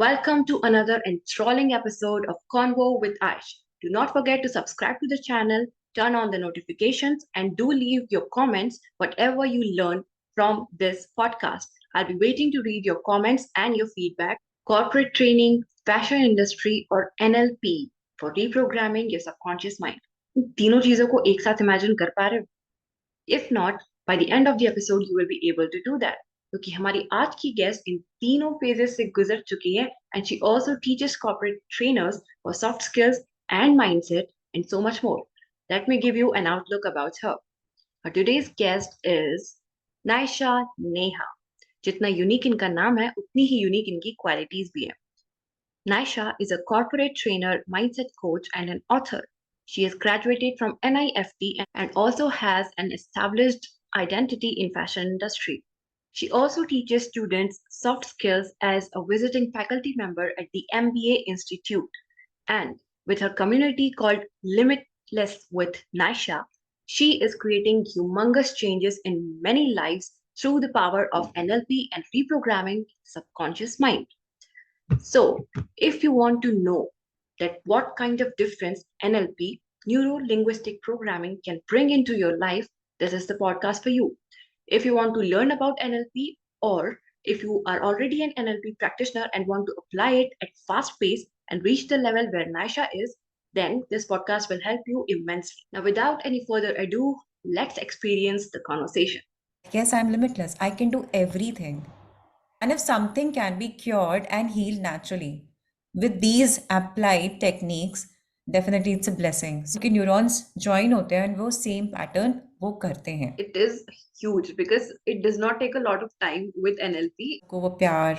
Welcome to another enthralling episode of CONVO with Aysh. Do not forget to subscribe to the channel, turn on the notifications, and do leave your comments, whatever you learn from this podcast. I'll be waiting to read your comments and your feedback. Corporate training, fashion industry, or NLP for reprogramming your subconscious mind. इन तीनों चीजों को एक साथ imagine कर पा रहे हो? If not, by the end of the episode, you will be able to do that. क्योंकि हमारी आज की गेस्ट इन तीनों फेजेस से गुजर चुकी है and she also teaches corporate trainers for soft skills and mindset and so much more. Let me give you an outlook about her. Her today's guest is Naysha Neha. जितना unique इनका नाम है उतनी ही unique इनकी qualities भी है. Naisha is a corporate trainer, mindset coach, and an author. She has graduated from NIFT and also has an established identity in fashion industry. She also teaches students soft skills as a visiting faculty member at the MBA Institute. And with her community called Limitless with Naisha, she is creating humongous changes in many lives through the power of NLP and reprogramming subconscious mind. So, if you want to know that what kind of difference NLP, neuro linguistic programming, can bring into your life, this is the podcast for you. If you want to learn about NLP, or if you are already an NLP practitioner and want to apply it at fast pace and reach the level where Naisha is, then this podcast will help you immensely. Now, without any further ado, let's experience the conversation. Yes, I'm limitless. I can do everything. And if something can be cured and healed naturally with these applied techniques, definitely it's a blessing. So कि neurons join होते हैं and वो same pattern वो करते हैं. It is huge because it does not take a lot of time with NLP. को वो प्यार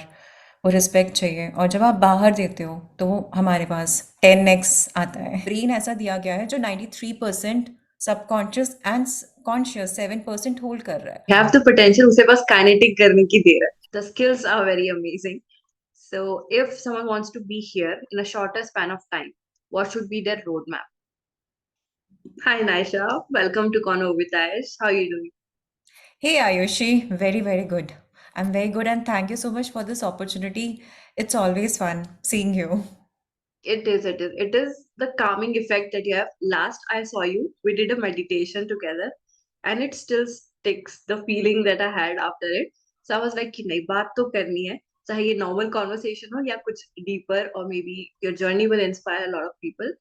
वो रिस्पेक्ट चाहिए और जब आप बाहर देते हो तो वो हमारे पास 10x आता है. ब्रेन ऐसा दिया गया है जो 93% सबकॉन्शियस एंड कॉन्शियस 7% होल्ड कर रहा है. Have the potential उसे बस kinetic करने की देर है. The skills are very amazing. So if someone wants to be here in a shorter span of time, what should be their roadmap? Hi Naisha, welcome to Convo with Aysh. How are you doing? Hey Ayushi, very, very good. I'm very good and thank you so much for this opportunity. It's always fun seeing you. It is the calming effect that you have. Last I saw you, we did a meditation together, and it still sticks the feeling that I had after it. So I was like कि नहीं बात तो करनी है, चाहे ये normal conversation हो या कुछ deeper, or maybe your journey will inspire a lot of people.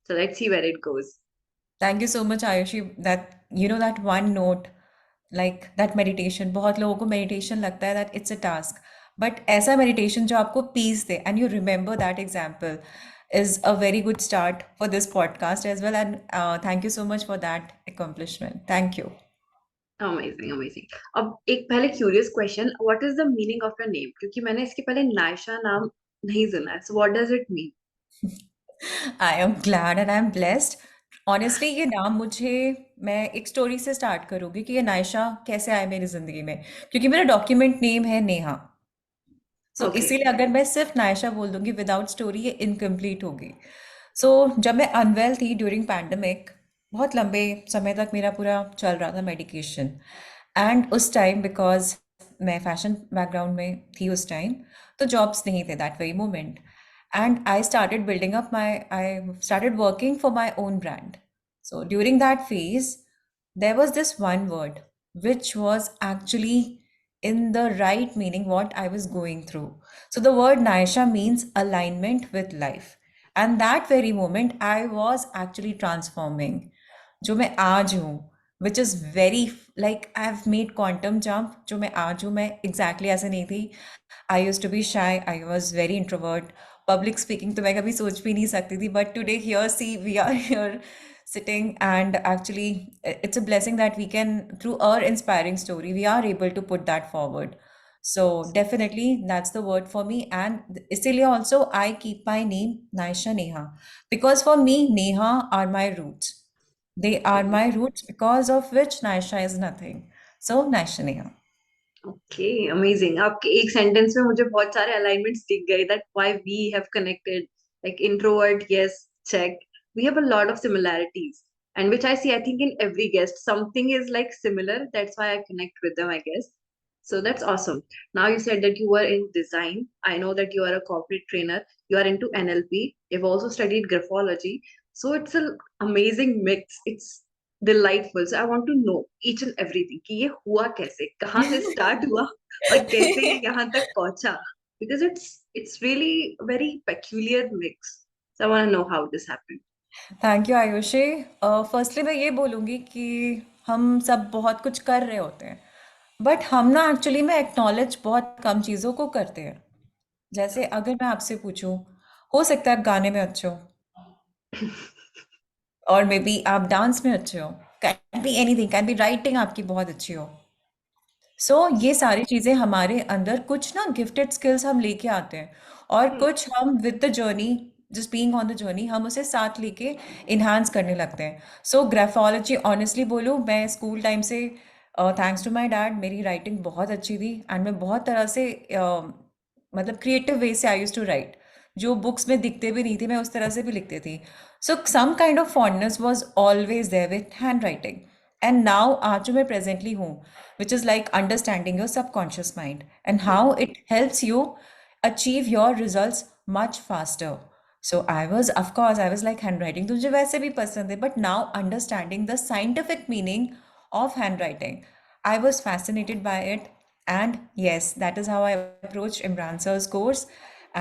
So let's see where it goes. Thank you so much, Ayushi. That that one note, like that meditation. बहुत लोगों को meditation लगता है that it's a task. But ऐसा meditation जो आपको peace they and you remember that example is a very good start for this podcast as well. And thank you so much for that accomplishment. Thank you. Amazing, amazing. अब एक पहले curious question, what is the meaning of your name? क्योंकि मैंने इसके पहले नायशा नाम नहीं सुना है. So what does it mean? I am glad and I am blessed. Honestly, ये नाम मुझे मैं एक स्टोरी से स्टार्ट करूँगी कि ये नायशा कैसे आए मेरी ज़िंदगी में क्योंकि मेरा डॉक्यूमेंट नेम है नेहा. सो Okay. इसीलिए अगर मैं सिर्फ नायशा बोल दूंगी विदाउट स्टोरी ये इनकम्प्लीट होगी. सो जब मैं अनवेल थी ड्यूरिंग पैंडमिक बहुत लंबे समय तक मेरा पूरा चल रहा था मेडिकेशन एंड उस टाइम बिकॉज मैं फैशन बैकग्राउंड में थी उस टाइम तो जॉब्स नहीं थे that very moment and I started building up I started working for my own brand. So during that phase, there was this one word which was actually in the right meaning what I was going through. So the word Naisha means alignment with life. And that very moment, I was actually transforming. जो मैं आज हूँ which is very like I've made quantum jump. जो मैं आज हूँ मैं exactly ऐसे नहीं थी. I used to be shy. I was very introvert. Public speaking तो मैं कभी सोच भी नहीं सकती थी. But today here, see, we are here sitting and actually it's a blessing that we can, through our inspiring story, we are able to put that forward. So definitely that's the word for me. And इसीलिए also I keep my name Naysha Neha. Because for me, Neha are my roots. They are my roots because of which Naysha is nothing. So Naysha Neha. Okay amazing. आपके एक sentence में मुझे बहुत सारे alignments दिख गए that why we have connected. Like introvert, yes, check. We have a lot of similarities and which I see, I think, in every guest something is like similar. That's why I connect with them, I guess. So that's awesome. Now you said that you were in design. I know that you are a corporate trainer. You are into NLP. You've also studied graphology. So it's an amazing mix. It's delightful. So I want to know each and everything कि ये हुआ कैसे, कहाँ से start हुआ और कैसे ये यहाँ तक पहुँचा. Because it's really a very peculiar mix. So I want to know how this happened. Thank you Ayushi. Firstly मैं ये बोलूँगी कि हम सब बहुत कुछ कर रहे होते हैं, बट हम ना एक्चुअली में एक्नॉलेज बहुत कम चीज़ों को करते हैं। जैसे अगर मैं आपसे पूछूं, हो सकता है आप गाने में अच्छे हो, और मे बी आप डांस में अच्छे हो, can be anything, can be writing आपकी बहुत अच्छी हो। ये सारी चीज़ें हमारे अंदर कुछ ना गिफ्टेड स्किल्स हम लेके आते हैं, और Hmm. कुछ हम with the journey, just being on the journey, हम उसे साथ लेके इन्हांस करने लगते हैं। ग्राफोलॉजी ऑनेस्टली बोलूँ, मैं स्कूल टाइम से, थैंक्स टू माय डैड, मेरी राइटिंग बहुत अच्छी थी, एंड मैं बहुत तरह से मतलब क्रिएटिव वे से आई यूज टू राइट। जो बुक्स में दिखते भी नहीं थे, मैं उस तरह से भी लिखती थी। Some kind of fondness was always there with handwriting. And now आज जो मैं प्रेजेंटली हूँ, which is like understanding your subconscious mind and how Hmm. it helps you achieve your results much faster. I was, of course, I was like handwriting तो मुझे वैसे भी पसंद है, but now understanding the scientific meaning of handwriting, I was fascinated by it. And yes, that is how I approached Imran sir's course,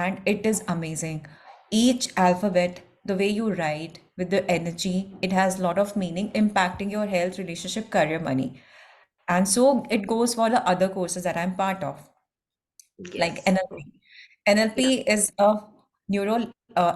and it is amazing. Each alphabet, the way you write with the energy, it has a lot of meaning, impacting your health, relationship, career, money. And so it goes for the other courses that I'm part of, like Yes. NLP. Yeah. NLP is a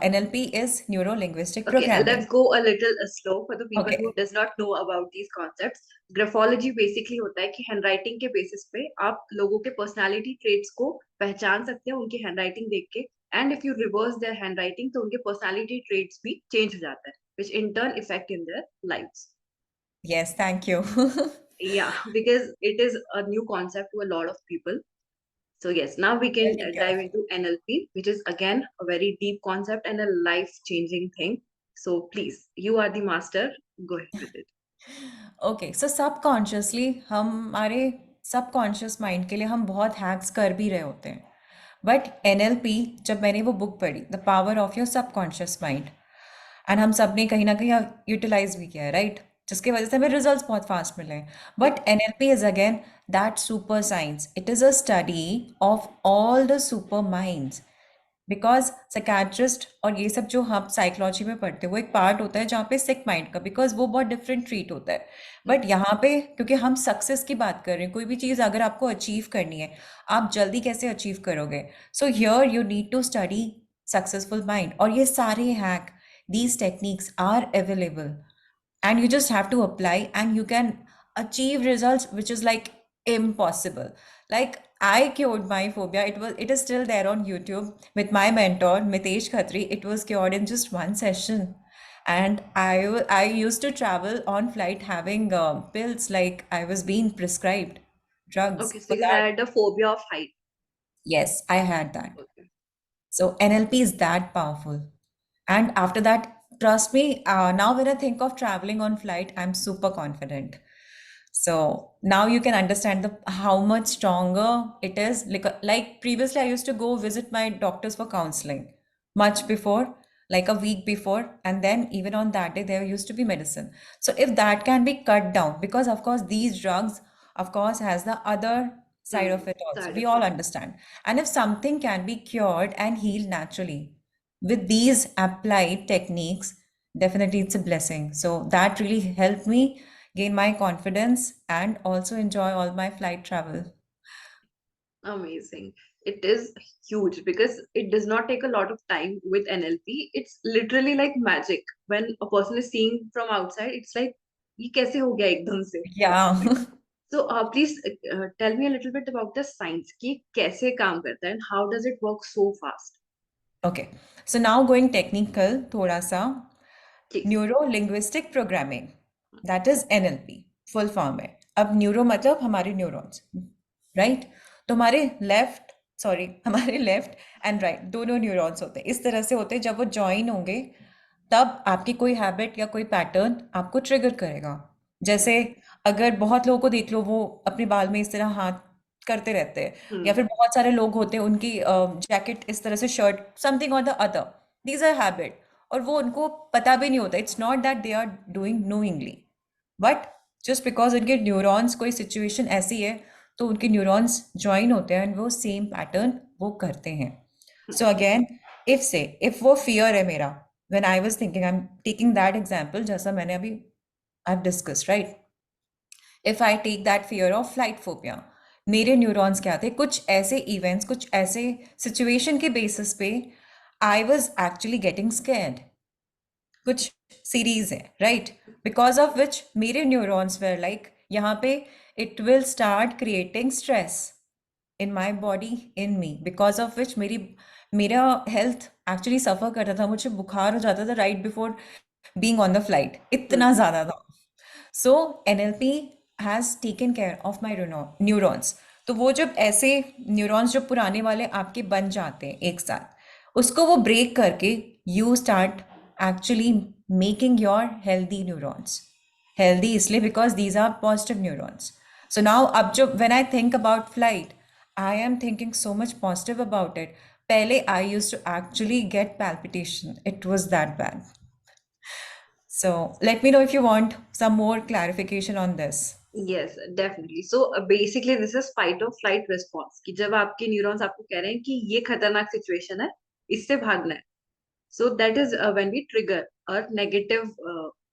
NLP is neuro linguistic Okay, let's programming. go a little slow for the people who Okay. does not know about these concepts. Graphology basically होता है कि handwriting के basis पे आप लोगों के personality traits को पहचान सकते हैं उनकी हैंडराइटिंग देख के. And if you reverse their handwriting तो उनके पर्सनालिटी ट्रेट्स भी चेंज हो जाता है which in turn affect in their lives. Yes, thank you. Yeah, because it is a new concept to a lot of people. So yes, now we can I'll take care dive of it. into NLP, which is again a very deep concept and a life-changing thing. So please, you are the master. Go ahead with it. Okay, so subconsciously हमारे subconscious mind के लिए हम बहुत hacks कर भी रहे होते हैं, बट एनएलपी, जब मैंने वो बुक पढ़ी, the power of your subconscious mind, and हम सब ने कहीं ना कहीं यूटिलाइज भी किया है, राइट, जिसकी वजह से हमें रिजल्ट्स बहुत फास्ट मिले हैं। Yeah. But NLP is again that super science, it is a study of all the super minds. Because psychiatrist और ये सब जो हम साइकोलॉजी में पढ़ते हैं, वो एक पार्ट होता है जहाँ पे सिक माइंड का, बिकॉज वो बहुत डिफरेंट ट्रीट होता है। Mm. बट यहाँ पे क्योंकि हम सक्सेस की बात कर रहे हैं, कोई भी चीज़ अगर आपको अचीव करनी है, आप जल्दी कैसे अचीव करोगे? So here you need to study successful mind, और ये सारे hack, these techniques are available, and you just have to apply, and you can achieve results which is like impossible. Like, I cured my phobia. It is still there on YouTube with my mentor Mitesh Khatri. It was cured in just one session. And I used to travel on flight having pills, like I was being prescribed drugs Okay, so for you that. had a phobia of height. Yes, I had that. Okay. So NLP is that powerful. And after that, trust me, now when I think of traveling on flight, I'm super confident. So now you can understand the how much stronger it is. Like previously, I used to go visit my doctors for counseling much before, like a week before, and then even on that day there used to be medicine. So if that can be cut down, because of course these drugs, of course, has the other side Hmm. of it also. Side We all effect. understand. And if something can be cured and healed naturally with these applied techniques, definitely it's a blessing. So that really helped me gain my confidence and also enjoy all my flight travel. Amazing. It is huge because it does not take a lot of time with NLP. It's literally like magic. When a person is seeing from outside, it's like, ये कैसे हो गया एकदम से? Yeah. So please tell me a little bit about the science कि कैसे काम करता है and how does it work so fast? Okay. So now going technical, थोड़ा सा, Please. Neuro linguistic programming, that is NLP, full form है। अब neuro मतलब हमारे न्यूरॉन्स, राइट? तो हमारे लेफ्ट, सॉरी, हमारे लेफ्ट एंड राइट दोनों न्यूरॉन्स होते हैं, इस तरह से होते हैं, जब वो जॉइन होंगे तब आपकी कोई हैबिट या कोई पैटर्न आपको ट्रिगर करेगा। जैसे अगर बहुत लोगों को देख लो, वो अपने बाल में इस तरह हाथ करते रहते हैं, या Hmm. फिर बहुत सारे लोग होते हैं उनकी जैकेट इस तरह से, शर्ट समथिंग और the other, these are habit, और वो उनको पता भी नहीं होता, it's not that they are doing knowingly, but just because उनके न्यूरॉन्स, कोई सिचुएशन ऐसी है तो उनके न्यूरॉन्स ज्वाइन होते हैं एंड वो सेम पैटर्न वो करते हैं. सो अगेन, इफ वो फियर है मेरा, when I was thinking, I am taking that example जैसा मैंने अभी I have discussed, right? If I take that fear of flight phobia, मेरे न्यूरॉन्स क्या थे, कुछ ऐसे इवेंट्स, कुछ ऐसे सिचुएशन के बेसिस पे I was actually getting scared. कुछ सीरीज है, राइट, बिकॉज ऑफ विच मेरे न्यूरॉन्स वेर लाइक, यहाँ पे it will start creating stress in my body, in me, because of which मेरा हेल्थ एक्चुअली सफ़र करता था, मुझे बुखार हो जाता था right before being on the flight, Hmm. इतना ज़्यादा था. सो NLP has taken care of my neurons. तो वो जब ऐसे न्यूरॉन्स जो पुराने वाले आपके बन जाते हैं एक साथ, उसको वो ब्रेक करके you start actually making your healthy neurons. Healthy इसलिए because these are positive neurons. So now अब जो when I think about flight, I am thinking so much positive about it. पहले I use to actually get palpitation, it was that bad. So let me know if you want some more clarification on this. Yes, definitely. So basically this is fight or flight response कि जब आपके neurons आपको कह रहे हैं कि ये खतरनाक सिचुएशन है, इससे भागना है. So that is when we trigger or negative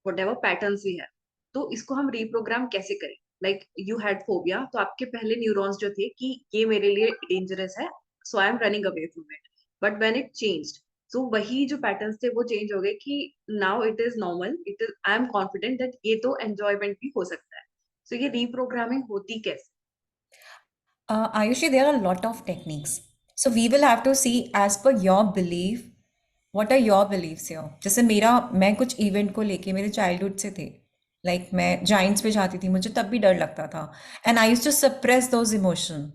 whatever patterns we have. तो इसको हम reprogram कैसे करें? Like you had phobia, तो आपके पहले न्यूरॉन्स जो थे कि ये मेरे लिए डेंजरस है, so I am running away from it. But when it changed, so वही जो पैटर्न्स थे वो चेंज हो गए कि now it is normal, it is I am confident that ये तो enjoyment भी हो सकता है. So ये reprogramming होती कैसे? Ayushi, there are a lot of techniques. So we will have to see as per your belief, what are your beliefs here. जैसे मैं कुछ इवेंट को लेके मेरे चाइल्डहुड से थे, मैं जाइंट्स पे जाती थी, मुझे तब भी डर लगता था, and I use to suppress those emotion.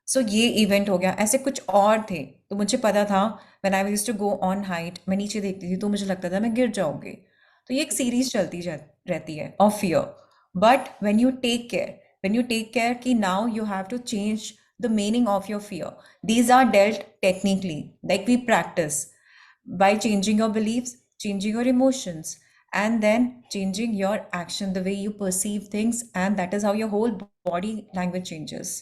So ये इवेंट हो गया, ऐसे कुछ और थे, तो मुझे पता था when I used to go on height, मैं नीचे देखती थी तो मुझे लगता था मैं गिर जाऊंगी. तो ये एक सीरीज चलती रहती है of fear. But when you take care कि now you have to change the meaning of your fear. These are dealt technically, like we practice by changing your beliefs, changing your emotions, and then changing your action, the way you perceive things, and that is how your whole body language changes.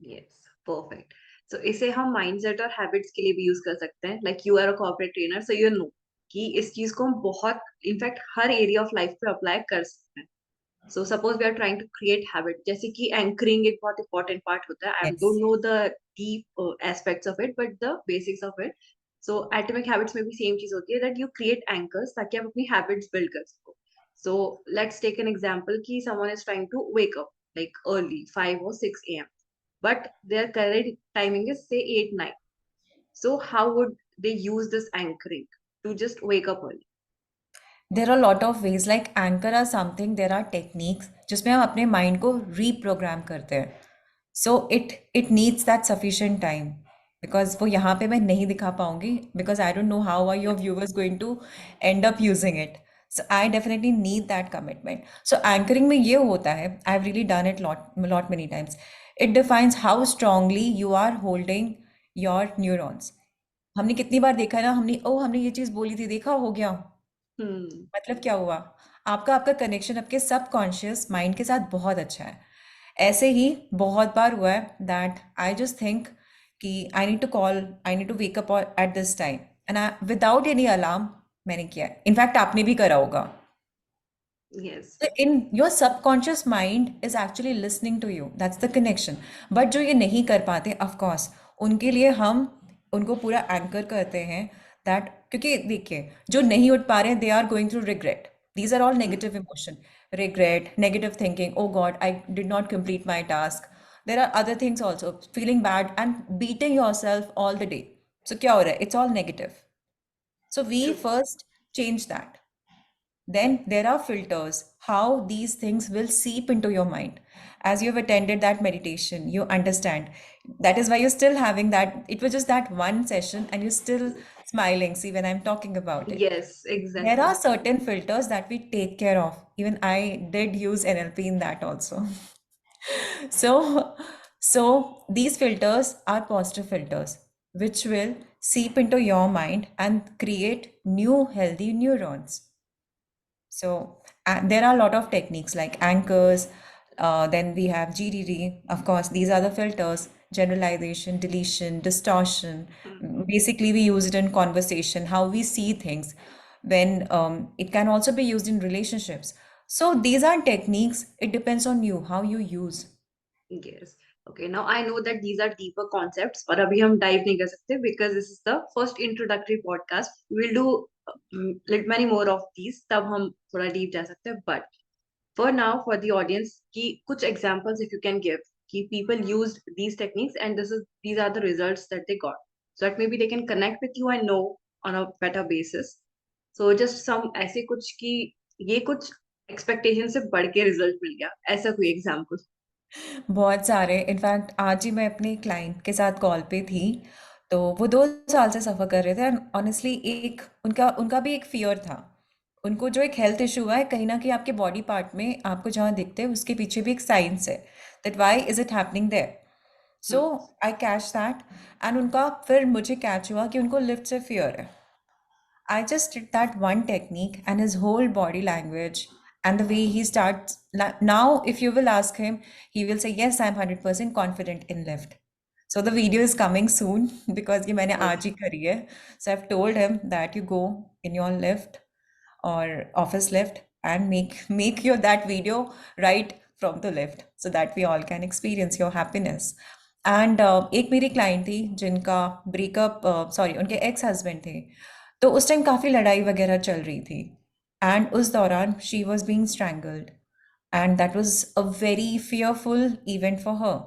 Yes, perfect. So इसे हम mindset और habits के लिए भी use कर सकते हैं. Like you are a corporate trainer, so you know कि इस चीज को हम बहुत इनफैक्ट हर एरिया ऑफ लाइफ पे अप्लाई कर सकते हैं. So suppose we are trying to create habit, जैसे कि एंकरिंग एक बहुत इंपॉर्टेंट पार्ट होता है. I don't Yes. Know the deep aspects of it but the basics of it. So atomic habits में भी सेम चीज होती है दैट यू क्रिएट एंकर्स ताकि आप अपनी हैबिट्स बिल्ड कर सको. So let's take an example कि someone is trying to wake up like early 5 or 6 a.m. but their current timing is say 8 9. So how would they use this anchoring to just wake up early? There are a lot of ways, like anchor are something, there are techniques जिसमें हम अपने mind को reprogram करते हैं. So it needs that sufficient time, because वो यहाँ पे मैं नहीं दिखा पाऊंगी, because I don't know how are your viewers going to end up using it. So I definitely need that commitment. So anchoring में ये होता है, I have really done it lot many times. It defines how strongly you are holding your neurons. हमने कितनी बार देखा है ना, हमने ये चीज़ बोली थी, देखा, हो गया. Hmm. मतलब क्या हुआ? आपका आपका कनेक्शन आपके सबकॉन्शियस माइंड के साथ बहुत अच्छा है. ऐसे ही बहुत बार हुआ है दैट आई जस्ट थिंक कि I need to wake up at this time, and I without any alarm मैंने किया है. इनफैक्ट आपने भी करा होगा. Yes. In your subconscious mind is actually listening to you. That's the connection. But जो ये नहीं कर पाते, of course, उनके लिए हम उनको पूरा एंकर करते हैं दैट, क्योंकि देखिए जो नहीं उठ पा रहे हैं, they are going through regret. These are all Hmm. negative emotion. Regret, negative thinking, oh God, I did not complete my task. There are other things also, feeling bad and beating yourself all the day. So क्या हो रहा है? It's all negative. So we True. first change that. Then there are filters, how these things will seep into your mind. As you've attended that meditation, you understand. That is why you're still having that. It was just that one session and you're still smiling. See, when I'm talking about it, Yes, there are exactly. certain filters that we take care of. Even I did use NLP in that also. So So these filters are positive filters, which will seep into your mind and create new healthy neurons. So there are a lot of techniques like anchors. Then we have GDD. Of course, these are the filters: generalization, deletion, distortion. Basically, we use it in conversation, how we see things. When it can also be used in relationships. So these are techniques. It depends on you how you use. Yes. Okay, now I know that these are deeper concepts और अभी हम dive नहीं कर सकते because this is the first introductory podcast. We'll do many more of these तब हम थोड़ा deep जा सकते हैं. But for now, for the audience, कि कुछ examples if you can give कि people used these techniques and these are the results that they got. So that maybe they can connect with you and know on a better basis. So just some ऐसे कुछ कि ये कुछ expectation से बढ़ के result मिल गया ऐसा कोई example. बहुत सारे, इनफैक्ट आज ही मैं अपने क्लाइंट के साथ कॉल पे थी, तो वो 2 साल से सफ़र कर रहे थे एंड ऑनेस्टली एक उनका उनका भी एक फियर था। उनको जो एक हेल्थ इशू हुआ है, कहीं ना कहीं आपके बॉडी पार्ट में आपको जहाँ दिखते हैं उसके पीछे भी एक साइंस है, that why is it happening there. So I catch that, and उनका फिर मुझे कैच हुआ कि उनको लिफ्ट से फियर है। I just did that one technique and his whole body language and the way he starts. Now, if you will ask him, he will say, yes, I'm 100% confident in lift. So the video is coming soon because ये मैंने आज ही करी है. So I've told him that you go in your lift or office lift and make your that video right from the lift so that we all can experience your happiness. And एक मेरी client थी जिनका breakup, sorry, उनके ex husband थे, तो उस time काफ़ी लड़ाई वगैरह चल रही थी एंड उस दौरान she was being strangled and that was a very fearful event for her.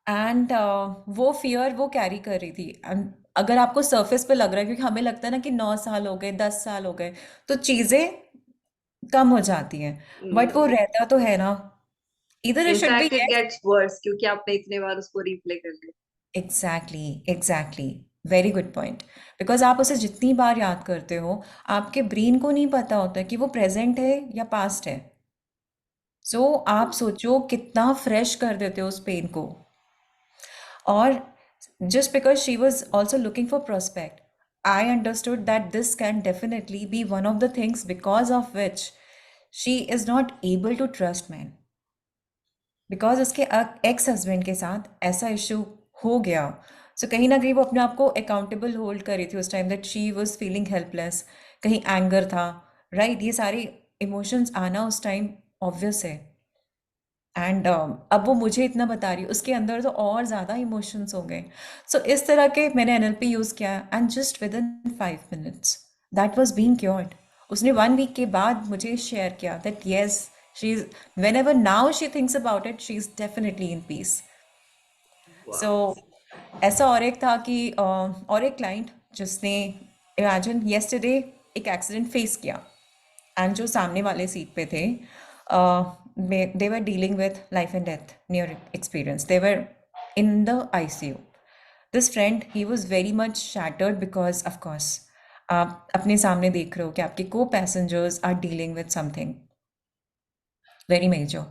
And वो फियर वो कैरी कर रही थी। एंड अगर आपको सरफेस पे लग रहा है, क्योंकि हमें लगता है ना कि 9 साल हो गए, 10 साल हो गए, तो चीज़ें कम हो जाती हैं, बट वो No. रहता तो है ना। इधर it should be in fact it yes. Gets worse क्योंकि आपने इतने बार उसको रिप्ले कर लिया. Exactly, exactly, very good point. Because आप उसे जितनी बार याद करते हो, आपके ब्रेन को नहीं पता होता कि वो प्रेजेंट है या पास्ट है। सो आप सोचो कितना फ्रेश कर देते हो उस पेन को। और just because she was also looking for prospect, I understood that this can definitely be one of the things because of which she is not able to trust men, because उसके ex husband के साथ ऐसा issue हो गया। सो कहीं ना कहीं वो अपने आप को अकाउंटेबल होल्ड कर रही थी उस time, that she was feeling helpless. कहीं एंगर था, राइट, ये सारे इमोशंस आना उस टाइम ऑब्वियस है। एंड अब वो मुझे इतना बता रही है, उसके अंदर तो और ज़्यादा इमोशंस हो गए। सो इस तरह के मैंने एनएलपी यूज़ किया and just with in 5 minutes that was being cured. उसने 1 वीक के बाद मुझे शेयर किया that yes, she is, when ever now she thinks about it, she is definitely in peace. So Wow. ऐसा और एक था कि और एक क्लाइंट जिसने, इमेजिन, येस्टरडे एक एक्सीडेंट फेस किया एंड जो सामने वाले सीट पे थे, they were dealing with life and death near experience. They were in the ICU. This friend, he was very much shattered because of course आप अपने सामने देख रहे हो कि आपके को passengers are dealing with something very major.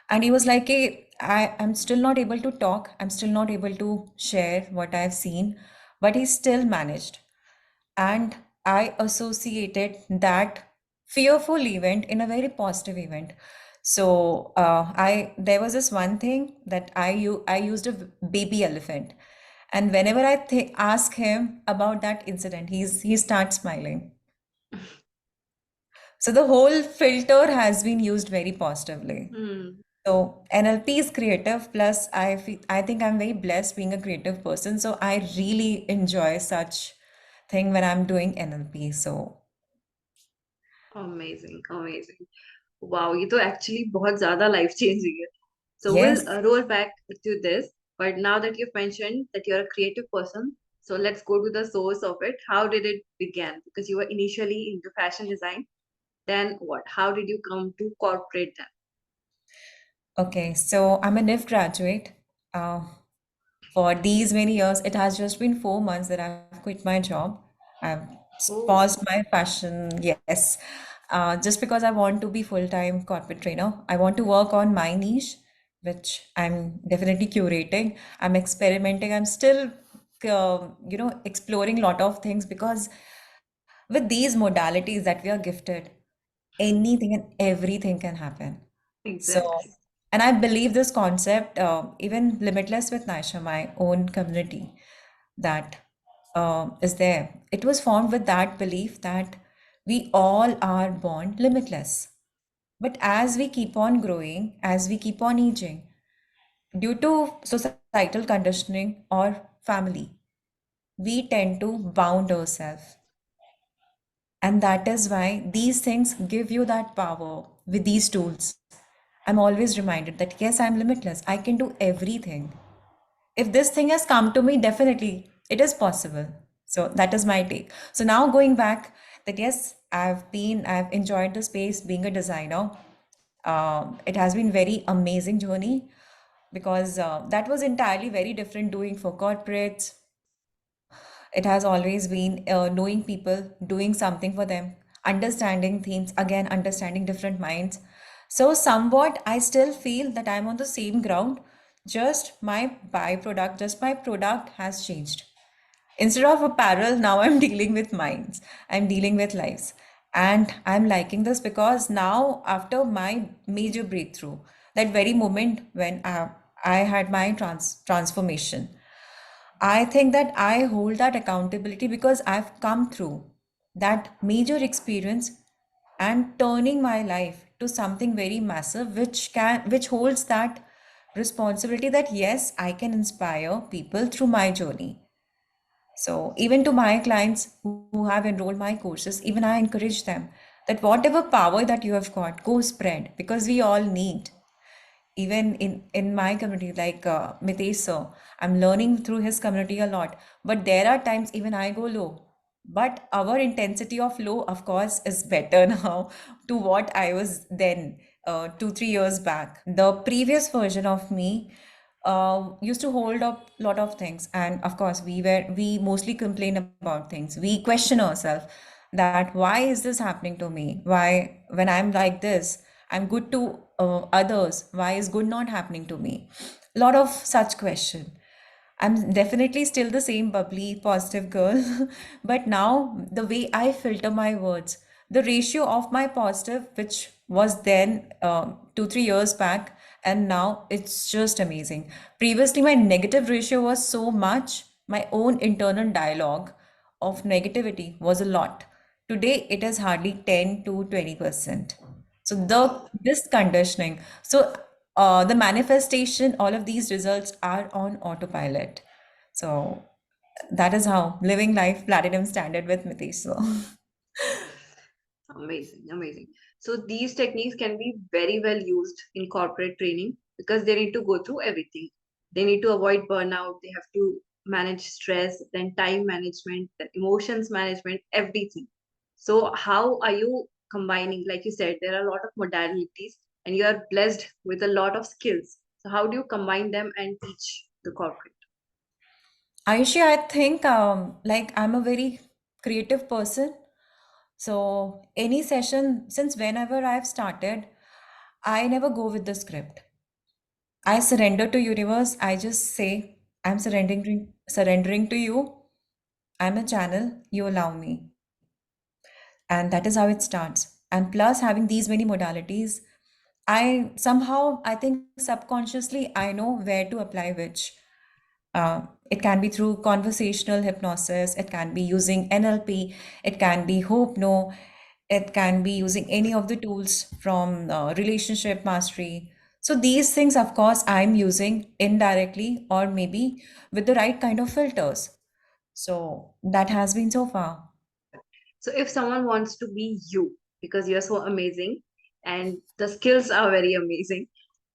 And he was like, hey, I'm still not able to talk. I'm still not able to share what I've seen. But he still managed. And I associated that fearful event in a very positive event. So I there was this one thing that I used a baby elephant. And whenever I ask him about that incident, he starts smiling. So the whole filter has been used very positively. Hmm. So NLP is creative. Plus, I think I'm very blessed being a creative person. So I really enjoy such thing when I'm doing NLP. So Amazing, amazing. Wow, ये तो actually बहुत ज़्यादा life changing है. So we'll yes, roll back to this. But now that you've mentioned that you're a creative person, so let's go to the source of it. How did it begin? Because you were initially into fashion design. Then what? How did you come to corporate then? okay. So I'm a NIFT graduate. Uh, for these many years, it has just been 4 months that I've quit my job. I've Oh, paused my fashion, yes, just because I want to be full-time corporate trainer. I want to work on my niche. which I'm definitely curating. I'm experimenting. I'm still, exploring a lot of things because with these modalities that we are gifted, anything and everything can happen. So, Exactly. and I believe this concept, even Limitless with Naisha, my own community that is there, it was formed with that belief that we all are born limitless. But as we keep on growing, as we keep on aging, due to societal conditioning or family, we tend to bound ourselves. And that is why these things give you that power with these tools. I'm always reminded that yes, I'm limitless. I can do everything. If this thing has come to me, definitely it is possible. So that is my take. So now going back, that yes, I've enjoyed the space being a designer. It has been very amazing journey because that was entirely very different doing for corporates. It has always been knowing people, doing something for them, understanding things, again, understanding different minds. So, somewhat, I still feel that I'm on the same ground, just my byproduct, just my product has changed. Instead of apparel, now I'm dealing with minds, I'm dealing with lives. And I'm liking this because now, after my major breakthrough, that very moment when I had my transformation, I think that I hold that accountability because I've come through that major experience and turning my life to something very massive which holds that responsibility that yes, I can inspire people through my journey. So even to my clients who have enrolled my courses, even I encourage them that whatever power that you have got, go spread because we all need. Even in my community, like Mitesh sir, I'm learning through his community a lot. But there are times even I go low. But our intensity of low, of course, is better now to what I was then 2 3 years back. The previous version of me used to hold up a lot of things, and of course, we mostly complain about things. We question ourselves that why is this happening to me? Why, when I'm like this, I'm good to others. Why is good not happening to me? A lot of such question. I'm definitely still the same bubbly, positive girl, but now the way I filter my words, the ratio of my positive, which was then 2 3 years back, and now it's just amazing. Previously, my negative ratio was so much, my own internal dialogue of negativity was a lot. Today, it is hardly 10 to 20%. So the Wow. this conditioning. So the manifestation, all of these results are on autopilot. So that is how living life platinum standard with Mitesh. So Amazing, amazing. So these techniques can be very well used in corporate training because they need to go through everything. They need to avoid burnout, they have to manage stress, then time management, then emotions management, everything. So how are you combining? Like you said, there are a lot of modalities and you are blessed with a lot of skills. So how do you combine them and teach the corporate? Ayushi, I think like I'm a very creative person. So any session, since whenever I've started, I never go with the script. I surrender to universe. I just say, I'm surrendering to you. I'm a channel. You allow me. And that is how it starts. And plus having these many modalities, I somehow, I think subconsciously, I know where to apply which. It can be through conversational hypnosis, it can be using NLP, it can be Hope it can be using any of the tools from relationship mastery. So these things, of course, I'm using indirectly or maybe with the right kind of filters. So that has been so far. So if someone wants to be you because you're so amazing and the skills are very amazing.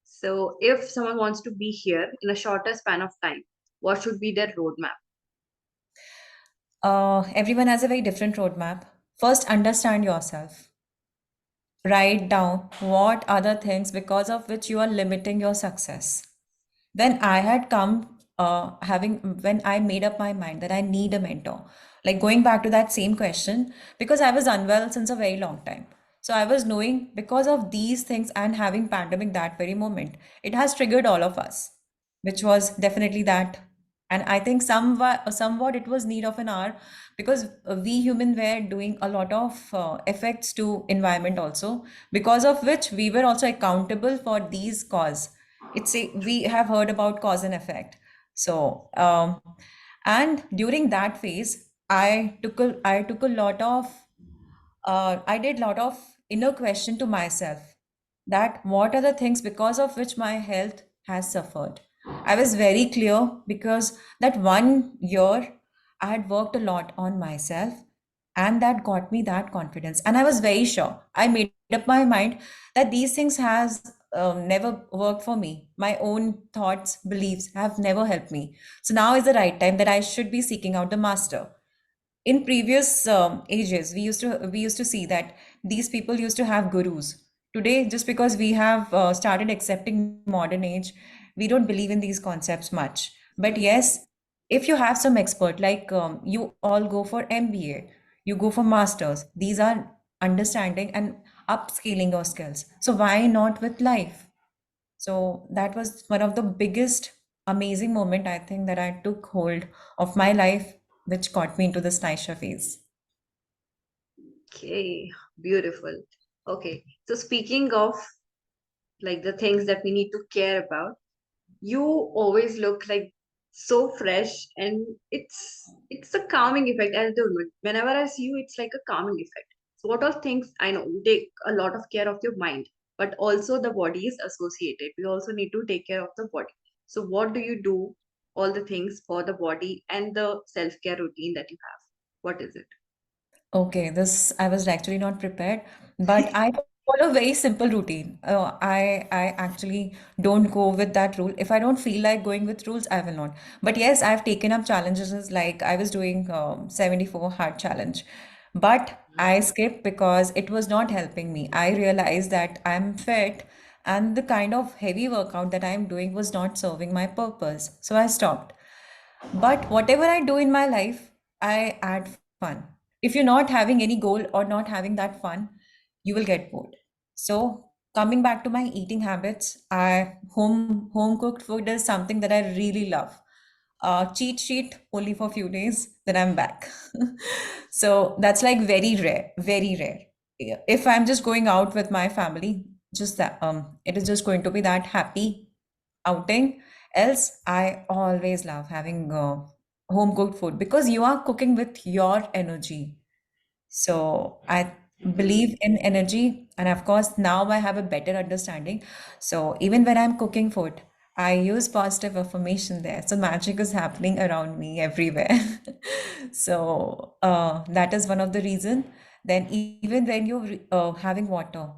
So if someone wants to be here in a shorter span of time, what should be their roadmap? Everyone has a very different roadmap. First, understand yourself. Write down what are the things because of which you are limiting your success. When I had come, when I made up my mind that I need a mentor, like going back to that same question, because I was unwell since a very long time. So I was knowing because of these things and having pandemic that very moment, it has triggered all of us, which was definitely that. And I think somewhat it was need of an hour, because we human were doing a lot of effects to environment also, because of which we were also accountable for these cause. We have heard about cause and effect. So and during that phase, I took a lot of I did lot of inner question to myself, that what are the things because of which my health has suffered. I was very clear because that 1 year I had worked a lot on myself, and that got me that confidence. And I was very sure. I made up my mind that these things has never worked for me. My own thoughts, beliefs have never helped me. So now is the right time that I should be seeking out the master. In previous ages, we used to see that these people used to have gurus. Today, just because we have started accepting modern age, we don't believe in these concepts much. But yes, if you have some expert, like you all go for MBA, you go for masters, these are understanding and upscaling your skills. So why not with life? So that was one of the biggest amazing moment, I think, that I took hold of my life, which got me into this Naisha phase. Okay, beautiful. Okay, so speaking of like the things that we need to care about, you always look like so fresh, and it's a calming effect. I don't know. Whenever I see you, it's like a calming effect. So what all things I know you take a lot of care of your mind, but also the body is associated. We also need to take care of the body. So what do you do? All the things for the body and the self-care routine that you have. What is Okay, this I was actually not prepared, but I follow a very simple routine. I actually don't go with that rule. If I don't feel like going with rules, I will not. But yes, I've taken up challenges like I was doing 74 hard challenge, but I skipped because it was not helping me. I realized that I'm fit and the kind of heavy workout that I'm doing was not serving my purpose. So I stopped. But whatever I do in my life, I add fun. If you're not having any goal or not having that fun, you will get bored. So coming back to my eating habits, I home cooked food is something that I really love. Cheat sheet only for a few days, then I'm back. So that's like very rare, very rare. Yeah, if I'm just going out with my family, just that it is just going to be that happy outing. Else, I always love having home cooked food because you are cooking with your energy. So I it? believe in energy, and of course, now I have a better understanding. So even when I'm cooking food, I use positive affirmation there. So magic is happening around me everywhere. So that is one of the reason. Then even when you're having water,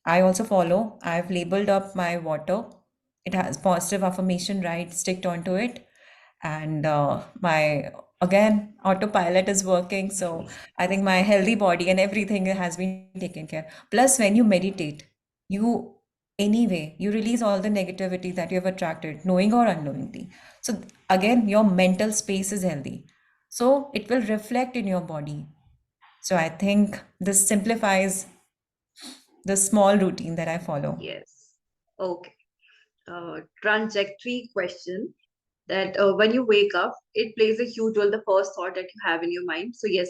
I also follow. I've labeled up my water. It has positive affirmation, right? Sticked onto it, and my again autopilot is working. So I think my healthy body and everything has been taken care. Plus, when you meditate, you anyway you release all the negativity that you have attracted, knowing or unknowingly. So again, your mental space is healthy, so it will reflect in your body. So I think this simplifies the small routine that I follow. Yes. Okay. Trajectory question that when you wake up, it plays a huge role, the first thought that you have in your mind. So, yes,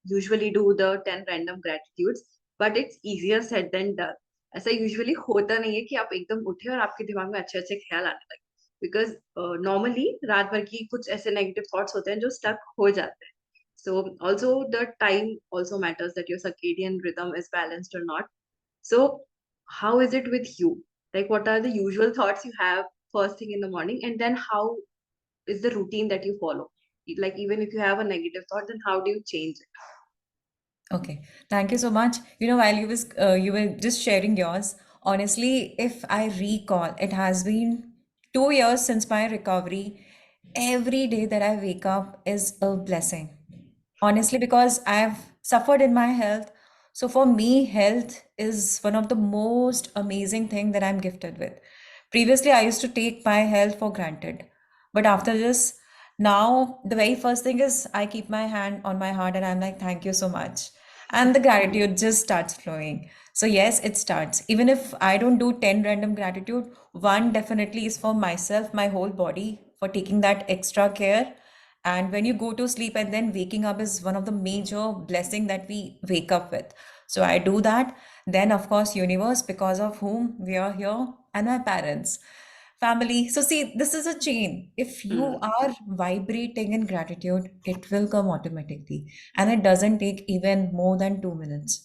usually do the 10 random gratitudes, but it's easier said than done. ऐसा usually होता नहीं है कि आप एकदम उठे और आपके दिमाग में अच्छे अच्छे ख्याल आने लगे, बिकॉज नॉर्मली रात भर की कुछ ऐसे नेगेटिव थॉट्स होते हैं जो स्टक हो जाते हैं. So also the time also matters, that your circadian rhythm is balanced or not. So, how is it with you? Like, what are the usual thoughts you have first thing in the morning, and then how is the routine that you follow? Like, even if you have a negative thought, then how do you change it? Okay, thank you so much. While you were just sharing yours, honestly, if I recall, it has been 2 years since my recovery. Every day that I wake up is a blessing. Honestly, because I've suffered in my health. So for me, health is one of the most amazing thing that I'm gifted with. Previously, I used to take my health for granted. But after this, now the very first thing is I keep my hand on my heart and I'm like, thank you so much. and the gratitude just starts flowing. So yes, it starts. Even if I don't do 10 random gratitude, one definitely is for myself, my whole body, for taking that extra care. And when you go to sleep and then waking up is one of the major blessing that we wake up with. So I do that. Then of course universe, because of whom we are here, and my parents, family. So see, this is a chain. If you Hmm. are vibrating in gratitude, it will come automatically, and it doesn't take even more than 2 minutes.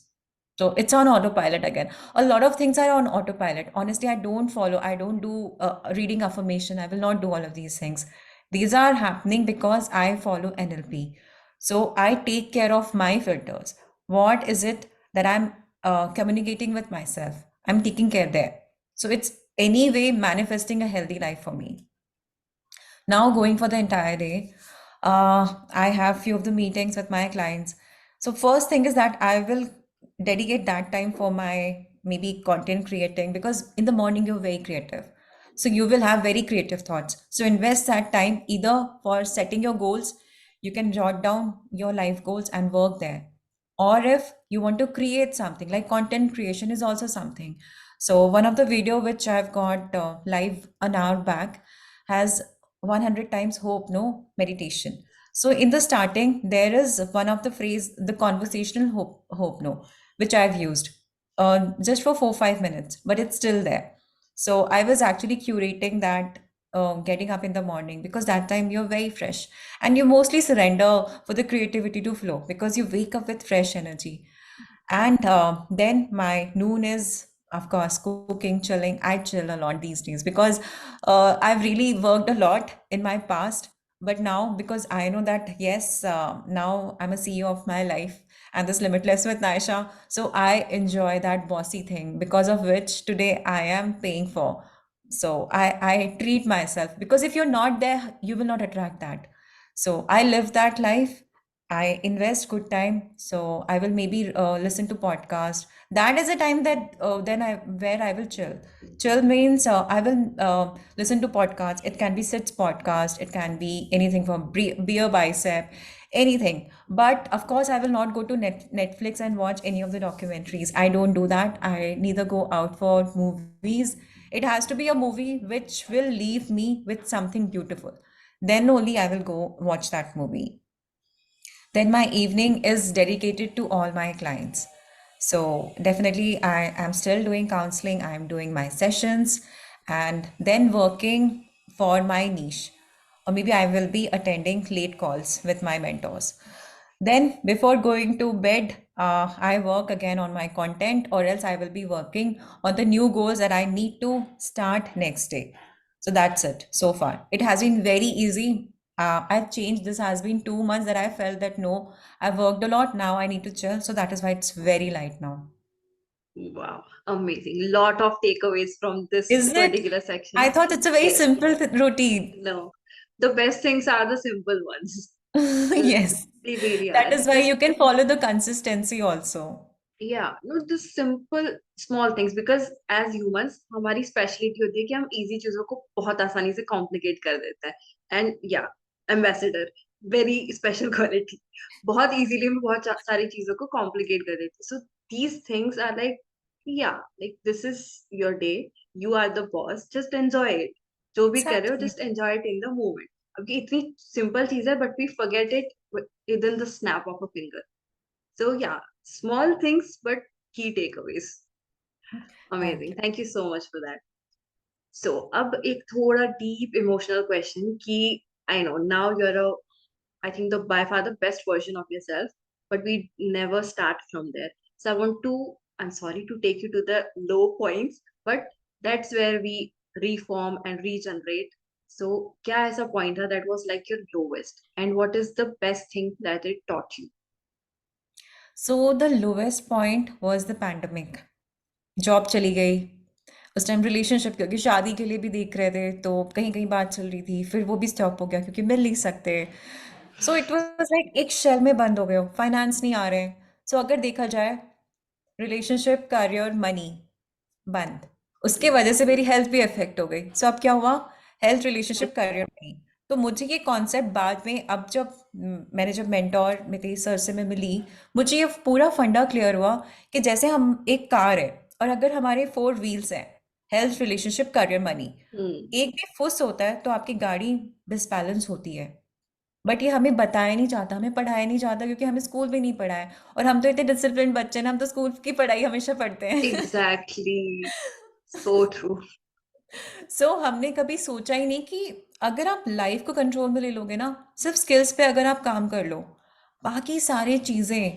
So it's on autopilot again. A lot of things are on autopilot. Honestly, I don't do reading affirmation. I will not do all of these things. These are happening because I follow NLP. So I take care of my filters. What is it that I'm communicating with myself? I'm taking care there. So it's anyway manifesting a healthy life for me. Now going for the entire day, I have few of the meetings with my clients. So first thing is that I will dedicate that time for my maybe content creating, because in the morning you're very creative. So you will have very creative thoughts. So invest that time either for setting your goals, you can jot down your life goals and work there. Or if you want to create something, like content creation is also something. So one of the video which I've got live an hour back has 100 times hope no meditation. So in the starting there is one of the phrase, the conversational hope no, which I've used just for 4 5 minutes, but it's still there. So I was actually curating that, getting up in the morning, because that time you're very fresh and you mostly surrender for the creativity to flow because you wake up with fresh energy. And then my noon is, of course, cooking, chilling. I chill a lot these days because I've really worked a lot in my past. But now, because I know that, yes, now I'm a CEO of my life and this Limitless with Naisha. So I enjoy that bossy thing, because of which today I am paying for. So I treat myself, because if you're not there, you will not attract that. So I live that life. I invest good time, so I will maybe listen to podcast. That is a time that then I where I will chill. Chill means I will listen to podcasts. It can be Sits podcast. It can be anything from beer bicep, anything. But of course, I will not go to Netflix and watch any of the documentaries. I don't do that. I neither go out for movies. It has to be a movie which will leave me with something beautiful. Then only I will go watch that movie. Then my evening is dedicated to all my clients. So definitely I am still doing counseling, I'm doing my sessions, and then working for my niche. Or maybe I will be attending late calls with my mentors. Then before going to bed, I work again on my content, or else I will be working on the new goals that I need to start next day. So that's it so far. It has been very easy. I've changed. This has been 2 months that I felt that no, I've worked a lot. Now I need to chill. So that is why it's very light now. Wow, amazing. Lot of takeaways from this Is it? particular I section. thought it's a very Yes. simple routine. No, the best things are the simple ones. Uh, Yes. they really That are. is why Just you can follow the consistency also. yeah, no, the simple small things because as humans हमारी speciality होती है कि हम easy चीजों को बहुत आसानी से कॉम्प्लिकेट कर देते हैं and yeah ambassador very special quality बहुत इजीली हम बहुत सारी चीजों को कॉम्प्लिकेट कर देते हैं so these things are like yeah like this is your day you are the boss just enjoy it जो भी कर रहे हो Exactly. Just enjoy it in the moment अब ये इतनी सिंपल चीज है but we forget it within the snap of a finger so yeah, small things but key takeaways. Thank Amazing. you. Thank you so much for that. So अब एक थोड़ा deep emotional question कि I know now you're a I think the by far the best version of yourself, but we never start from there. So I want to I'm sorry to take you to the low points, but that's where we reform and regenerate. So क्या ऐसा point था that was like your lowest, and what is the best thing that it taught you? So the lowest point was the pandemic. Job चली गई, उस time relationship क्योंकि शादी के लिए भी देख रहे थे, तो कहीं कहीं बात चल रही थी, फिर वो भी स्टॉप हो गया क्योंकि मिल नहीं सकते। सो इट वाज लाइक एक शेल में बंद हो गए हो, फाइनेंस नहीं आ रहे हैं। सो अगर देखा जाए, रिलेशनशिप, करियर, मनी बंद। उसके Hmm. वजह से मेरी हेल्थ भी अफेक्ट हो गई। सो अब क्या हुआ, हेल्थ, रिलेशनशिप, करियर, मनी। तो मुझे ये कॉन्सेप्ट बाद में, अब जब मैंने जब मेंटोर मितेश सर से मैं मिली, मुझे ये पूरा फंडा क्लियर हुआ कि जैसे हम एक कार है और अगर हमारे 4 व्हील्स हैं, हेल्थ, रिलेशनशिप, करियर, मनी, हम्म। एक भी फुस होता है तो आपकी गाड़ी डिसबैलेंस होती है। बट ये हमें बताया नहीं जाता, हमें पढ़ाया नहीं जाता, क्योंकि हमें स्कूल में नहीं पढ़ाया। और हम तो इतने डिसिप्लिन बच्चे हैं ना, हम तो स्कूल की पढ़ाई हमेशा पढ़ते हैं। Exactly, so true. हमने कभी सोचा ही नहीं कि अगर आप लाइफ को कंट्रोल में ले लोगे ना, सिर्फ स्किल्स पे अगर आप काम कर लो, बाकी सारी चीज़ें,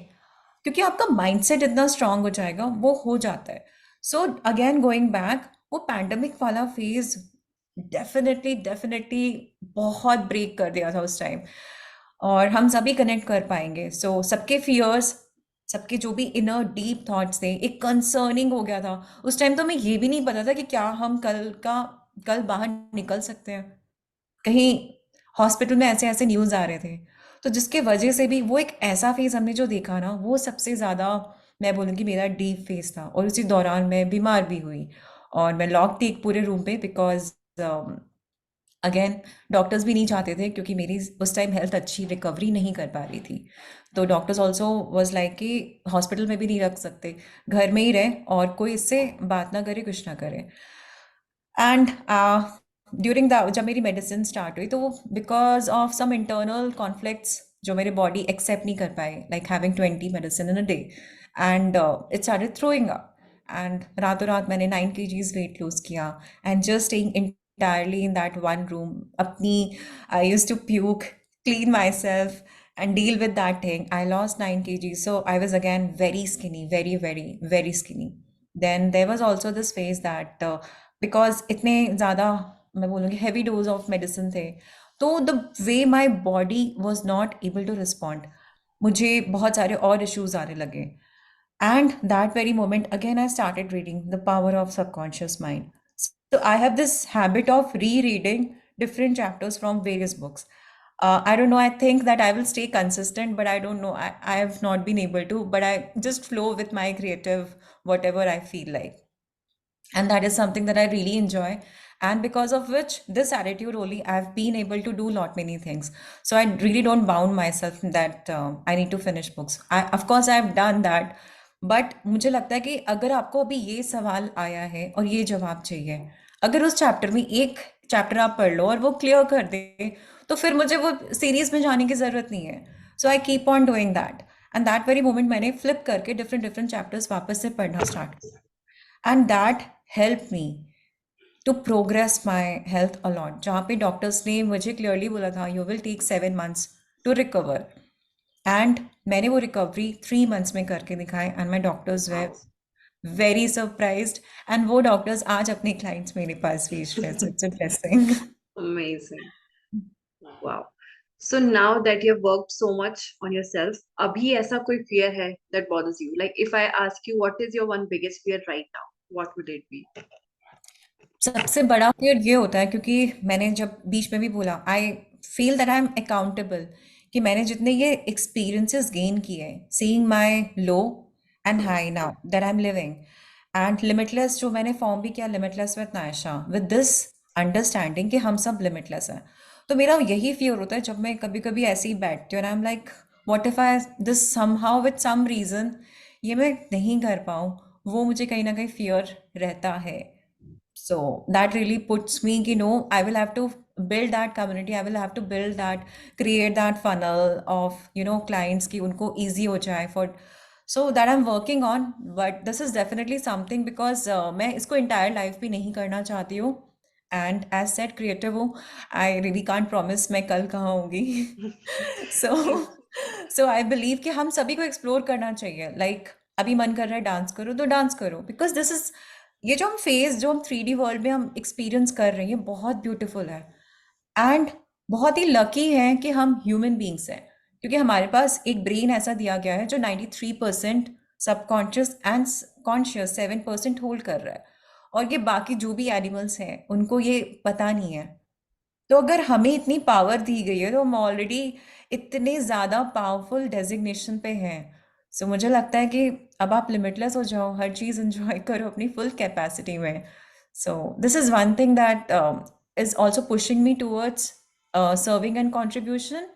क्योंकि आपका माइंडसेट इतना स्ट्रांग हो जाएगा, वो हो जाता है। सो अगेन गोइंग बैक, वो पैंडमिक वाला फेज डेफिनेटली डेफिनेटली बहुत ब्रेक कर दिया था उस टाइम। और हम सभी कनेक्ट कर पाएंगे। सबके फियर्स, सबके जो भी इनर डीप थॉट्स थे, एक कंसर्निंग हो गया था। उस टाइम तो हमें ये भी नहीं पता था कि क्या हम कल बाहर निकल सकते हैं। कहीं हॉस्पिटल में ऐसे ऐसे न्यूज़ आ रहे थे। तो जिसके वजह से भी वो एक ऐसा फेज़ हमने जो देखा ना, वो सबसे ज़्यादा मैं बोलूँगी मेरा डीप फेज़ था। और उसी दौरान मैं बीमार भी हुई और मैं लॉक थी एक पूरे रूम पे, बिकॉज़ अगेन डॉक्टर्स भी नहीं चाहते थे, क्योंकि मेरी उस टाइम हेल्थ अच्छी रिकवरी नहीं कर पा रही थी। तो डॉक्टर्स ऑल्सो वाज लाइक कि हॉस्पिटल में भी नहीं रख सकते, घर में ही रहे और कोई इससे बात ना करे, कुछ ना करे। एंड ड्यूरिंग द जब मेरी मेडिसिन स्टार्ट हुई, तो वो because of some internal conflicts जो मेरे बॉडी एक्सेप्ट नहीं कर पाए, like having 20 medicine in a day, and it started throwing up. And रातों रात मैंने 9 kgs वेट लूज किया, and just staying entirely in that one room, अपनी, I used to puke, clean myself and deal with that thing. I lost 9 kgs, so I was again very skinny, very very very skinny. Then there was also this phase that because इतने ज़्यादा, मैं बोलूँगी heavy dose of medicine थे, तो the way my body was not able to respond, मुझे बहुत सारे और issues आने लगे। And that very moment, again, I started reading The Power of Subconscious Mind. So I have this habit of rereading different chapters from various books. I don't know, I think that I will stay consistent, but I don't know. I have not been able to, but I just flow with my creative, whatever I feel like. And that is something that I really enjoy, and because of which this attitude only I've been able to do lot many things. So I really don't bound myself that I need to finish books. Of course I've done that, but मुझे लगता है कि अगर आपको अभी ये सवाल आया है और ये जवाब चाहिए, अगर उस चैप्टर में एक चैप्टर आप पढ़ लो और वो क्लियर कर दे, तो फिर मुझे वो सीरीज में जाने की जरूरत नहीं है। So I keep on doing that, and that very moment मैंने फ्लिप करके डिफरेंट डिफरेंट चैप्टर्स वापस से पढ़ना start, and that help me to progress my health a lot. जहाँ पे डॉक्टर्स ने मुझे क्लियरली बोला था you will take 7 months to recover, and मैंने वो रिकवरी 3 months में करके दिखाए, एंड माई डॉक्टर्स वे वाओ। Very surprised. एंड वो डॉक्टर्स आज अपने क्लाइंट्स मेरे पास भेज रहे हैं, so it's a blessing. Amazing. Wow. So now that you've worked so much on yourself, अभी ऐसा कोई fear है that bothers you? Like if I ask you what is your one biggest fear right now, what would it be? सबसे बड़ा fear ये होता है, क्योंकि मैंने जब बीच में भी बोला, I feel that I am accountable, कि मैंने जितने ये एक्सपीरियंसेस गेन किए, seeing my low and high now that I am living, and limitless जो मैंने फॉर्म भी किया, limitless with Naysha, with this understanding कि हम सब लिमिटलेस हैं। तो मेरा यही फियर होता है जब मैं कभी कभी ऐसे ही बैठती हूँ, I am like what if I this somehow with some reason ये मैं नहीं कर पाऊँ, वो मुझे कहीं ना कहीं फियर रहता है। So that really puts me, I will have to build that community. I will have to build that, create that funnel of, clients ki unko easy ho jaye for. So that I'm working on, but this is definitely something because मैं इसको entire life भी नहीं करना चाहती हूँ. And as said, creative हूँ, I really can't promise मैं कल कहाँ होंगी. True. So so I believe कि हम सभी को एक्सप्लोर करना चाहिए, लाइक अभी मन कर रहा है डांस करो तो डांस करो, बिकॉज दिस इज, ये जो हम फेज, जो हम 3D वर्ल्ड में हम एक्सपीरियंस कर रहे हैं, ये बहुत ब्यूटीफुल है। एंड बहुत ही लकी हैं कि हम ह्यूमन बींग्स हैं, क्योंकि हमारे पास एक ब्रेन ऐसा दिया गया है जो 93% सबकॉन्शियस एंड कॉन्शियस 7% होल्ड कर रहा है, और ये बाकी जो भी एनिमल्स हैं उनको ये पता नहीं है। तो अगर हमें इतनी पावर दी गई है, तो हम ऑलरेडी इतने ज़्यादा पावरफुल डेजिग्नेशन पे हैं। सो मुझे लगता है कि अब आप लिमिटलेस हो जाओ, हर चीज़ एंजॉय करो अपनी फुल कैपेसिटी में। So this is one thing that is also pushing me towards serving and contribution,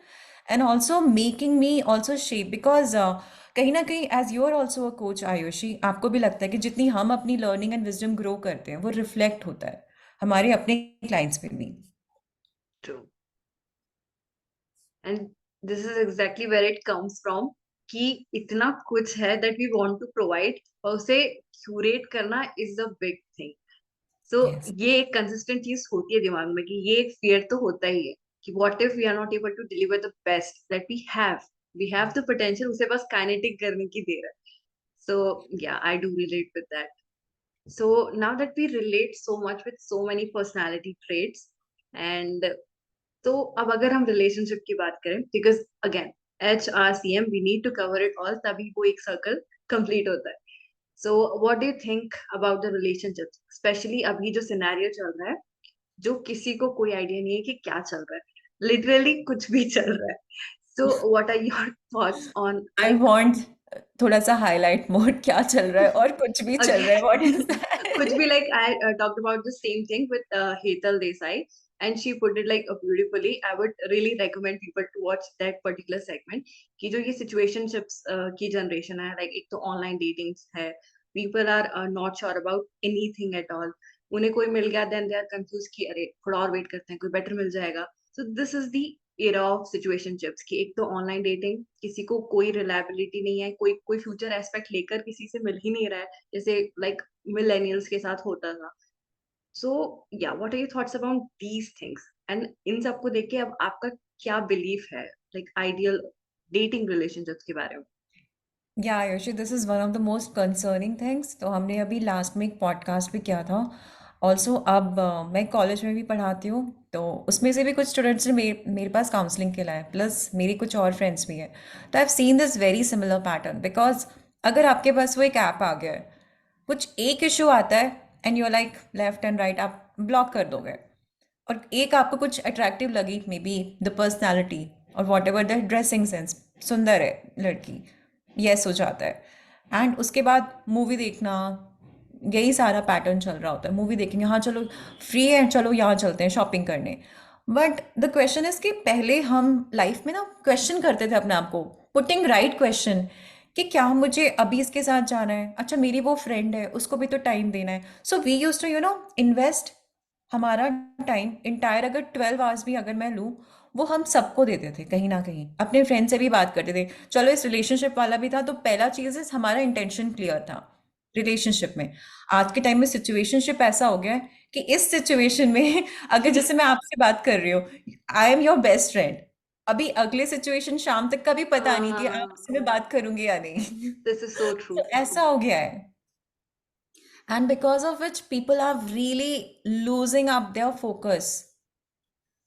and also making me also shape, because कहीं ना कहीं as you are also a coach Aayushi, आपको भी लगता है कि जितनी हम अपनी लर्निंग एंड विजडम ग्रो करते हैं वो रिफ्लेक्ट होता है हमारे अपने क्लाइंट्स पे भी. True. And this is exactly where it comes from कि इतना कुछ है that we want to provide और उसे curate करना is a big thing. So yes. ये एक consistent चीज होती है दिमाग में कि ये एक fear तो होता ही है कि what if we are not able to deliver the best that we have the potential, उसे बस kinetic करने की देर है. So yeah, I do relate with that. So now that we relate so much with so many personality traits, and तो अब अगर हम relationship की बात करें, because again HRCM we need to cover it all, तभी वो एक सर्कल कंप्लीट होता है. So what do you think about the relationship, specially अभी जो सिनेरियो चल रहा है, जो किसी को कोई आइडिया नहीं है कि क्या चल रहा है, लिटरली कुछ भी चल रहा है. So what are your thoughts on I like want थोड़ा सा हाईलाइट मोड, क्या चल रहा है और कुछ भी चल रहा है, what is could be that? like I talked about the same thing with Hetal Desai, and she put it like beautifully. I would really recommend people to watch that particular segment. कि जो ये situationships की generation है, like एक तो online datings है, people are not sure about anything at all. उन्हें कोई मिल गया, then they are confused कि अरे थोड़ा और wait करते हैं, कोई better मिल जाएगा. So this is the era of situationships कि एक तो online dating, किसी को कोई reliability नहीं है, कोई future aspect लेकर किसी से मिल ही नहीं रहा है, जैसे like मिलेनियल्स के साथ होता था. So yeah what are your thoughts about these things, and इन सबको देख के अब आपका क्या बिलीफ है लाइक आइडियल डेटिंग रिलेशनशिप्स के बारे में? या Ayushi, this is one of the most concerning things. तो हमने अभी लास्ट में एक पॉडकास्ट भी किया था. ऑल्सो अब मैं कॉलेज में भी पढ़ाती हूँ, तो उसमें से भी कुछ स्टूडेंट्स ने मेरे पास काउंसलिंग के लिए आए, प्लस मेरी कुछ और फ्रेंड्स भी हैं. तो I have seen this very similar pattern, because अगर आपके पास वो एक ऐप आ गया है, कुछ एक इशू आता है and you like left and right आप ब्लॉक कर दोगे, और एक आपको कुछ अट्रैक्टिव लगी, मे बी द पर्सनैलिटी और what ever the dressing sense, सुंदर है लड़की, यस हो जाता है. एंड उसके बाद मूवी देखना, यही सारा पैटर्न चल रहा होता है. मूवी देखेंगे, हाँ चलो फ्री है, चलो यहाँ चलते हैं शॉपिंग करने. बट द क्वेश्चन इज कि पहले हम लाइफ में ना क्वेश्चन करते थे अपने आप को, पुटिंग राइट क्वेश्चन, कि क्या मुझे अभी इसके साथ जाना है, अच्छा मेरी वो फ्रेंड है उसको भी तो टाइम देना है. So we use to invest हमारा टाइम इंटायर, अगर 12 आवर्स भी अगर मैं लूँ, वो हम सबको देते थे कहीं ना कहीं, अपने फ्रेंड से भी बात करते थे. चलो इस रिलेशनशिप वाला भी था, तो पहला चीज़ है हमारा इंटेंशन क्लियर था रिलेशनशिप में. आज के टाइम में सिचुएशनशिप ऐसा हो गया है कि इस सिचुएशन में अगर जैसे मैं आपसे बात कर रही हूँ, I am your best friend, अभी अगले सिचुएशन शाम तक का भी पता नहीं कि आप उससे मैं बात करूंगी या नहीं. This is so true. तो ऐसा हो गया है, and because of which people are really losing up their focus.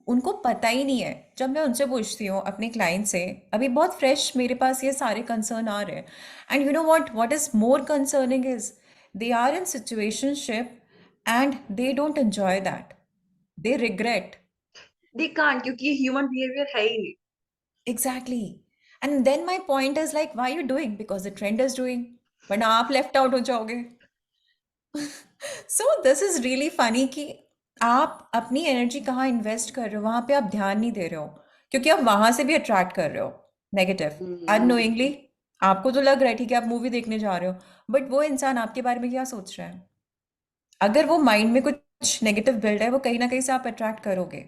उनको पता ही नहीं है. जब मैं उनसे पूछती हूँ अपने क्लाइंट से, अभी बहुत फ्रेश मेरे पास ये सारे कंसर्न आ रहे हैं, and you know what is more concerning is they are in situationship and they don't enjoy that, they regret. They can't, क्योंकि ये ह्यूमन बिहेवियर है ही नहीं. Exactly. And then my point is like, why you doing, because the trend is doing, वरना आप left out हो जाओगे. So this is really funny कि आप अपनी एनर्जी कहाँ इन्वेस्ट कर रहे हो, वहां पे आप ध्यान नहीं दे रहे हो, क्योंकि आप वहां से भी अट्रैक्ट कर रहे हो नेगेटिव अननोइंगली. आपको तो लग रहा है ठीक है आप मूवी देखने जा रहे हो, बट वो इंसान आपके बारे में क्या सोच रहा है, अगर वो माइंड में कुछ नेगेटिव बिल्ड है, वो कहीं ना कहीं से आप अट्रैक्ट करोगे.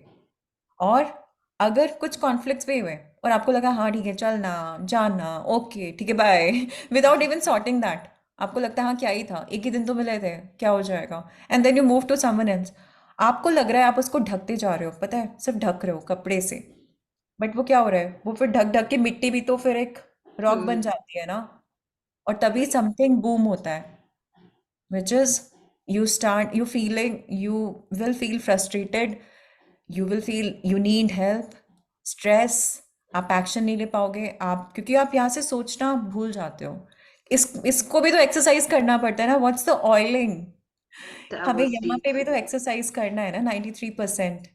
और अगर कुछ कॉन्फ्लिक्ट्स भी हुए और आपको लगा हाँ ठीक है चलना जाना ओके ठीक है bye, without even sorting that, आपको लगता है हाँ क्या ही था, एक ही दिन तो मिले थे, क्या हो जाएगा, and then you move to someone else. आपको लग रहा है आप उसको ढकते जा रहे हो, पता है सिर्फ ढक रहे हो कपड़े से, बट वो क्या हो रहा है, वो फिर ढक ढक के मिट्टी भी तो फिर एक रॉक बन जाती है ना. और तभी राइट. समथिंग बूम होता है, which is you feeling, you will feel frustrated, you will feel you need help, stress, आप एक्शन नहीं ले पाओगे आप, क्योंकि आप यहाँ से सोचना भूल जाते हो. इसको भी तो एक्सरसाइज करना पड़ता है ना, व्हाट्स द ऑयलिंग, दैट हमें वाज यहाँ डीप. पे भी तो एक्सरसाइज करना है ना. 93%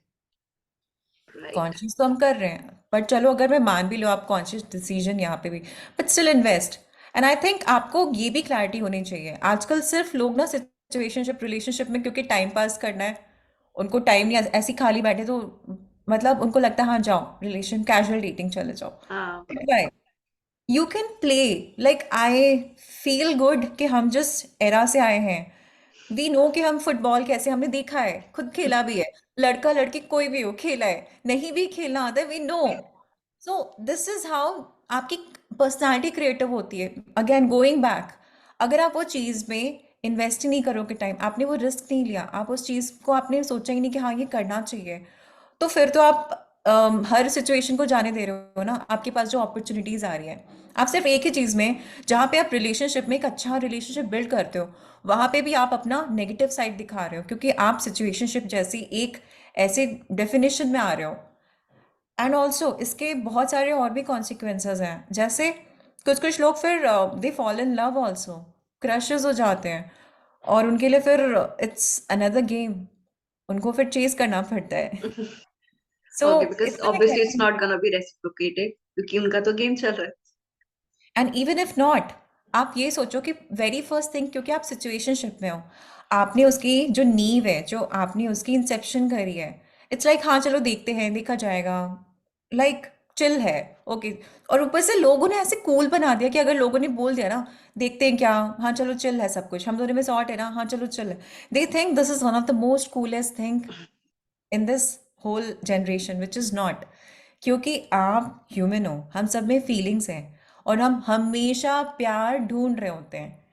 राइट. कॉन्शियस तो हम कर रहे हैं, बट चलो अगर मैं मान भी लो आप कॉन्शियस डिसीजन यहाँ पे भी, but still invest. And I think आपको ये भी क्लैरिटी होनी चाहिए, आजकल सिर्फ लोग ना सिचुएशनशिप रिलेशनशिप में क्योंकि टाइम पास करना है, उनको टाइम नहीं, ऐसे ही खाली बैठे तो मतलब उनको लगता है हाँ जाओ रिलेशन कैजुअल डेटिंग चले जाओ। हाँ। Right. You can play like I feel good कि हम जिस एरा से आए हैं वी नो कि हम फुटबॉल कैसे हमने देखा है, खुद खेला भी है, लड़का लड़की कोई भी हो खेला है, नहीं भी खेलना आता है we know. So this is how आपकी पर्सनालिटी क्रिएटिव होती है। अगेन गोइंग बैक, अगर आप वो चीज़ में इन्वेस्ट ही नहीं करोगे टाइम, आपने वो रिस्क नहीं लिया, आप उस चीज़ को आपने सोचा ही नहीं कि हाँ ये करना चाहिए, तो फिर तो आप हर सिचुएशन को जाने दे रहे हो ना। आपके पास जो अपॉर्चुनिटीज आ रही है, आप सिर्फ एक ही चीज में, जहाँ पे आप रिलेशनशिप में एक अच्छा रिलेशनशिप बिल्ड करते हो, वहां पे भी आप अपना नेगेटिव साइड दिखा रहे हो, क्योंकि आप सिचुएशनशिप जैसी एक ऐसे डेफिनेशन में आ रहे हो। एंड ऑल्सो इसके बहुत सारे और भी कॉन्सिक्वेंसेस हैं, जैसे कुछ कुछ लोग फिर they fall in love also, crushes हो जाते हैं, और उनके लिए फिर इट्स अनदर गेम, उनको फिर चेज करना पड़ता है। सो ओके, बिकॉज इसलिए मैं ऑब्वियसली इट्स कहती हूँ, नॉट गोना बी रेसिप्रोकेटेड क्योंकि उनका तो गेम चल रहा है। एंड इवन इफ नॉट, आप ये सोचो कि वेरी फर्स्ट थिंग, क्योंकि आप सिचुएशनशिप में हो, आपने उसकी जो नींव है, जो आपने उसकी इंसेप्शन करी है, इट्स लाइक हाँ चलो देखते हैं, देखा जाएगा, लाइक चिल है, ओके। और ऊपर से लोगों ने ऐसे कूल बना दिया कि अगर लोगों ने बोल दिया ना देखते हैं क्या, हाँ चलो चिल है सब कुछ, हम दोनों में सॉर्ट है ना, हाँ चलो चिल है, they think this is one of the most coolest thing in this whole generation, which is not. क्योंकि आप ह्यूमन हो, हम सब में फीलिंग्स हैं, और हम हमेशा प्यार ढूंढ रहे होते हैं।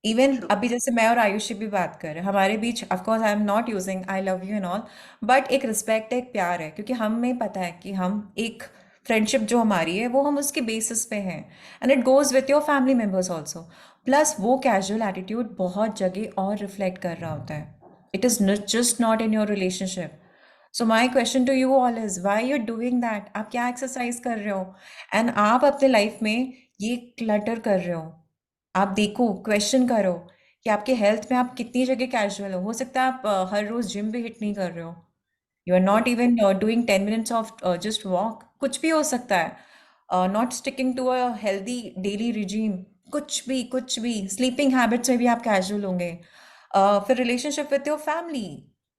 Even true. अभी जैसे मैं और आयुषी भी बात कर रहे हैं, हमारे बीच of course I am not using I love you and all, but एक रिस्पेक्ट है, एक प्यार है, क्योंकि हमें पता है कि हम एक फ्रेंडशिप जो हमारी है वो हम उसके बेसिस पे हैं, and it goes with your family members also. Plus वो कैजुअल एटीट्यूड बहुत जगह और रिफ्लेक्ट कर रहा होता है, it is just not in your relationship. So my question to you all is why you doing that, आप क्या एक्सरसाइज कर रहे हो, एंड आप अपने लाइफ में ये क्लटर कर रहे हो। आप देखो, क्वेश्चन करो कि आपके हेल्थ में आप कितनी जगह कैजुअल हो सकता है आप हर रोज जिम भी हिट नहीं कर रहे हो, you are true. Not even doing 10 minutes of just walk, कुछ भी हो सकता है, not sticking to a healthy daily regime, कुछ भी स्लीपिंग हैबिट्स में भी आप कैजुअल होंगे। फिर relationship with your family,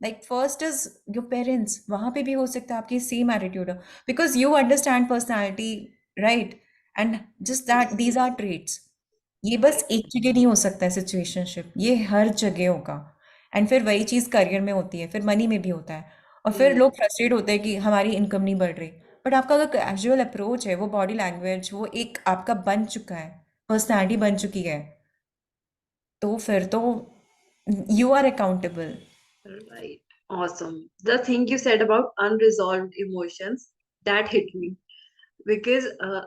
like first is your parents, वहाँ पे भी हो सकता है आपकी सेम एटीट्यूड हो, because you understand personality, right, and just that yes. These are traits. ये बस करेक्ट। एक जगह नहीं हो सकता है सिचुएशनशिप, ये हर जगह होगा। एंड फिर वही चीज़ करियर में होती है, फिर मनी में भी होता है, और फिर हम्म। लोग फ्रस्ट्रेट होते हैं कि हमारी इनकम नहीं बढ़ रही। बट आपका अगर कैजुअल अप्रोच है, वो बॉडी लैंग्वेज, वो एक आपका बन चुका है, पर्सनैलिटी बन चुकी है, तो फिर तो you are accountable. Right. Awesome. The thing you said about unresolved emotions, that hit me. Because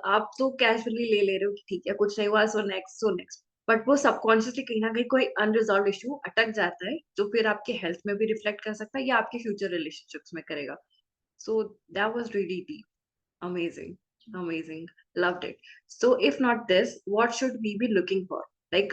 आप तो कैजुअली ले रहे हो कि ठीक है कुछ नहीं हुआ, सो नेक्स्ट, बट वो सबकॉन्शियसली कहीं ना कहीं कोई अनरिजॉल्व इशू अटक जाता है जो फिर आपके हेल्थ में भी रिफ्लेक्ट कर सकता है या आपके फ्यूचर रिलेशनशिप्स में करेगा। So that was really deep. Amazing. Amazing. Loved it. So if not this, what should we be looking for? Like,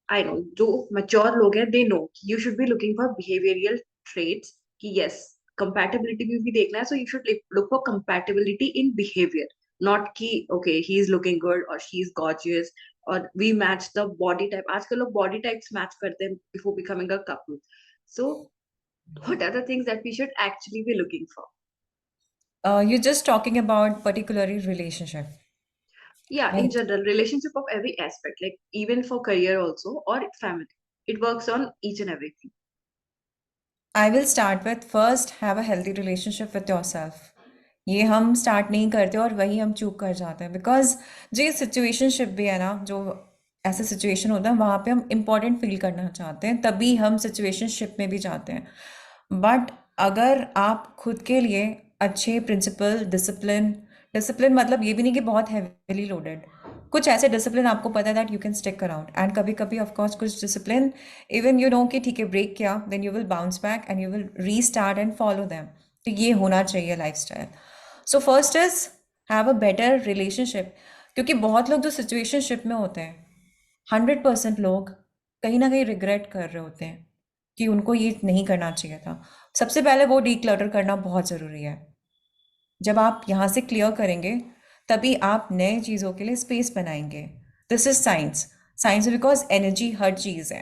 I know जो mature लोग हैं they know you should be looking for behavioural traits, कि yes compatibility भी देखना है, so you should look for compatibility in behaviour, not कि okay he is looking good और she is gorgeous और we match the body type. आजकल लोग body types match करते हैं before becoming a couple. So what are the things that we should actually be looking for? You just talking about particularly relationship, Yeah, in right? general, relationship of every aspect, like even for career also or family, it works on each and everything. I will start with first have a healthy relationship with your self. ये हम start नहीं करते और वही हम चूक कर जाते हैं, बिकॉज जो ये सिचुएशनशिप भी है ना, जो ऐसा सिचुएशन होता है वहाँ पे हम इम्पोर्टेंट फील करना चाहते हैं, तभी हम सिचुएशनशिप में भी जाते हैं। बट अगर आप खुद के लिए अच्छे प्रिंसिपल डिसिप्लिन, डिसिप्लिन मतलब ये भी नहीं कि बहुत हैवीली लोडेड, कुछ ऐसे डिसिप्लिन आपको पता है that you can stick around, and कभी कभी ऑफ कोर्स कुछ डिसिप्लिन इवन यू नो कि ठीक है ब्रेक किया, then you will bounce back and you will restart and follow them. तो ये होना चाहिए lifestyle. So first is have a better relationship, क्योंकि बहुत लोग जो सिचुएशनशिप में होते हैं, 100% लोग कहीं ना कहीं रिग्रेट कर रहे होते हैं कि उनको ये नहीं करना चाहिए था। सबसे पहले वो डीक्लटर करना बहुत ज़रूरी है। जब आप यहाँ से क्लियर करेंगे, तभी आप नए चीज़ों के लिए स्पेस बनाएंगे। This is science, science because energy हर चीज़ है।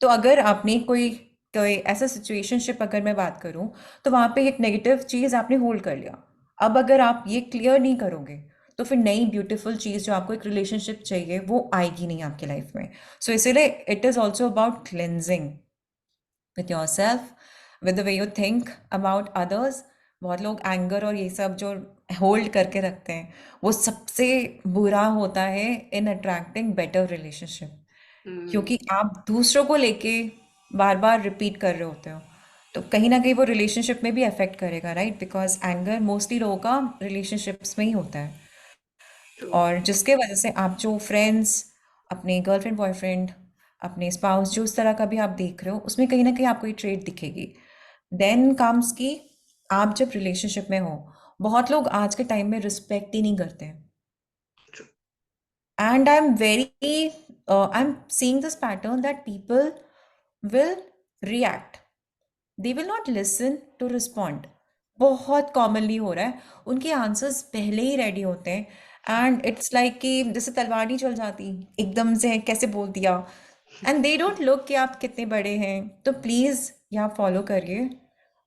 तो अगर आपने कोई कोई ऐसा सिचुएशनशिप अगर मैं बात करूं, तो वहां पे एक नेगेटिव चीज आपने होल्ड कर लिया। अब अगर आप ये क्लियर नहीं करोगे, तो फिर नई ब्यूटीफुल चीज जो आपको एक रिलेशनशिप चाहिए वो आएगी नहीं आपकी लाइफ में। सो इसीलिए it is also about cleansing with yourself, with the way you think about others। बहुत लोग एंगर और ये सब जो होल्ड करके रखते हैं, वो सबसे बुरा होता है इन अट्रैक्टिंग बेटर रिलेशनशिप। Hmm, क्योंकि आप दूसरों को लेके बार बार रिपीट कर रहे होते हो, तो कहीं ना कहीं वो रिलेशनशिप में भी अफेक्ट करेगा, राइट? बिकॉज एंगर मोस्टली लोगों का रिलेशनशिप्स में ही होता है। true. और जिसके वजह से आप जो फ्रेंड्स, अपने गर्लफ्रेंड बॉयफ्रेंड, अपने स्पाउस, जो उस तरह का भी आप देख रहे हो, उसमें कहीं ना कहीं आपको ये ट्रेड दिखेगी। देन कम्स कि आप जब रिलेशनशिप में हो, बहुत लोग आज के टाइम में रिस्पेक्ट ही नहीं करते हैं। True. And I am seeing this pattern that people will react, they will not listen to respond. बहुत कॉमनली हो रहा है, उनके आंसर्स पहले ही रेडी होते हैं एंड इट्स लाइक कि जैसे तलवार नहीं चल जाती, एकदम से कैसे बोल दिया। एंड दे डोंट लुक कि आप कितने बड़े हैं। तो प्लीज़ यहाँ फॉलो करिए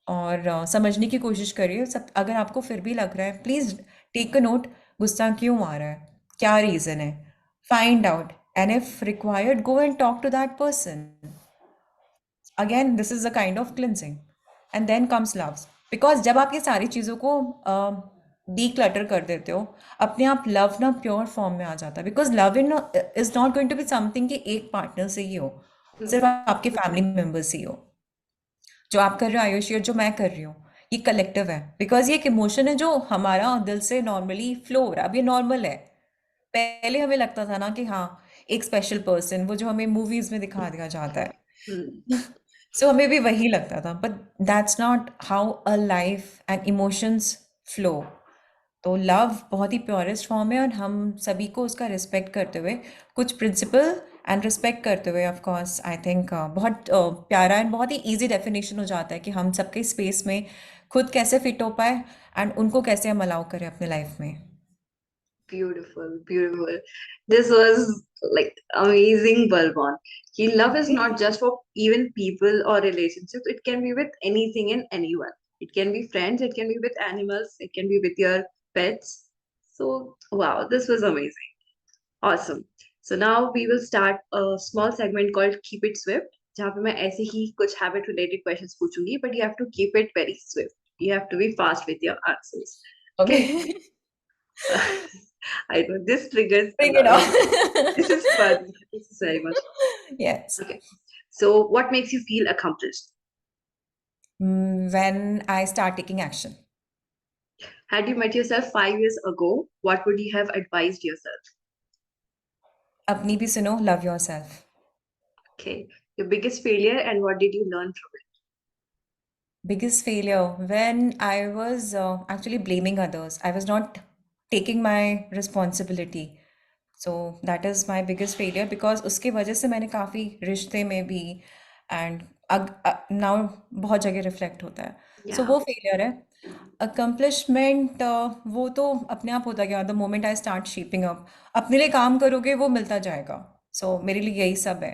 और समझने की कोशिश करिए। सब अगर आपको फिर भी लग रहा है, प्लीज़ टेक अ नोट, गुस्सा क्यों आ रहा है, क्या रीज़न है, find out, and if required go and talk to that person. Again this is a kind of cleansing. And then comes love, because जब आप ये सारी चीज़ों को डी क्लटर कर देते हो, अपने आप लव ना प्योर फॉर्म में आ जाता है। Because love in is not going to be something कि एक पार्टनर से ही हो, सिर्फ Hmm, आपके फैमिली मेम्बर से ही हो। जो आप कर रहे हो आयुषी और जो मैं कर रही हूँ, ये कलेक्टिव है। बिकॉज ये एक इमोशन है जो हमारा दिल से नॉर्मली फ्लो हो रहा है, अब ये नॉर्मल है। पहले हमें लगता था ना कि हाँ, एक स्पेशल पर्सन, वो जो हमें मूवीज में दिखा दिया जाता है। hmm. सो हमें भी वही लगता था, but that's not how a life and emotions flow. तो लव बहुत ही प्योरेस्ट फॉर्म है, और हम सभी को उसका रिस्पेक्ट करते हुए, कुछ प्रिंसिपल एंड रिस्पेक्ट करते हुए, ऑफ कोर्स आई थिंक बहुत प्यारा एंड बहुत ही इजी डेफिनेशन हो जाता है कि हम सबके स्पेस में खुद कैसे फिट हो पाए एंड उनको कैसे हम अलाउ करें अपने लाइफ में। Beautiful, beautiful. This was like amazing, Balwan. Love is not just for even people or relationships. It can be with anything and anyone. It can be friends, it can be with animals, it can be with your pets. So, wow, this was amazing. Awesome. So now we will start a small segment called Keep It Swift. जहाँ पे मैं ऐसे ही कुछ habit related questions पूछूंगी, but you have to keep it very swift. You have to be fast with your answers. Okay. Okay? I know this triggers a Bring it lot of. This on। is fun. This is very much Yes. fun. Okay. So, what makes you feel accomplished? When I start taking action. Had you met yourself 5 years ago, what would you have advised yourself? अपनी भी सुनो, love yourself। Okay. Your biggest failure and what did you learn from Biggest failure when I was actually blaming others. I was not taking my responsibility. So that is my biggest failure, because उसके वजह से मैंने काफ़ी रिश्ते में भी and now बहुत जगह रिफ्लेक्ट होता है। it? So Yeah. वो फेलियर है। अकम्पलिशमेंट वो तो अपने आप होता गया, the moment I start shaping up. अपने लिए काम करोगे वो मिलता जाएगा। सो मेरे लिए यही सब है।